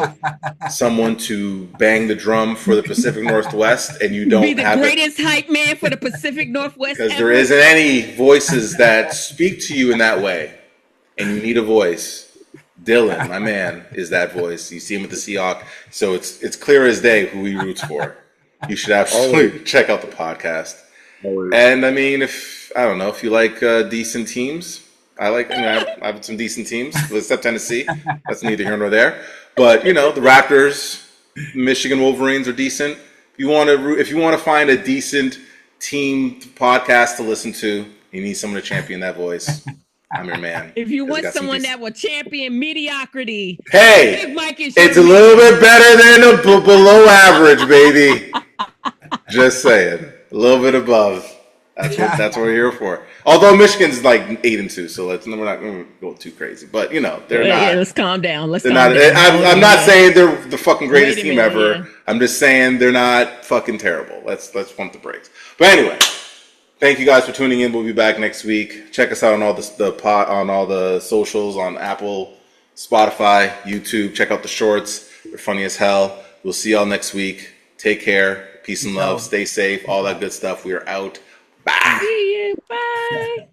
someone to bang the drum for the Pacific Northwest and you don't be the have greatest hype man for the Pacific Northwest because there isn't any voices that speak to you in that way, and you need a voice. Dylan, my man, is that voice. You see him with the Seahawks, so it's clear as day who he roots for. You should absolutely check out the podcast. And I mean, if you like decent teams. I have some decent teams, except Tennessee. That's neither here nor there. But the Raptors, Michigan Wolverines are decent. If you want to find a decent team podcast to listen to, you need someone to champion that voice. I'm your man. If you want someone that will champion mediocrity, hey, it's a little bit better than a below average, baby. Just saying, a little bit above. That's what we're here for. Although Michigan's like 8-2, so we're not going to go too crazy. But they're not. Yeah, let's calm down. I'm not saying they're the fucking greatest team ever. Yeah. I'm just saying they're not fucking terrible. Let's pump the brakes. But anyway, thank you guys for tuning in. We'll be back next week. Check us out on all the socials on Apple, Spotify, YouTube. Check out the shorts. They're funny as hell. We'll see y'all next week. Take care. Peace and love. Stay safe. All that good stuff. We are out. Bye. See you. Bye.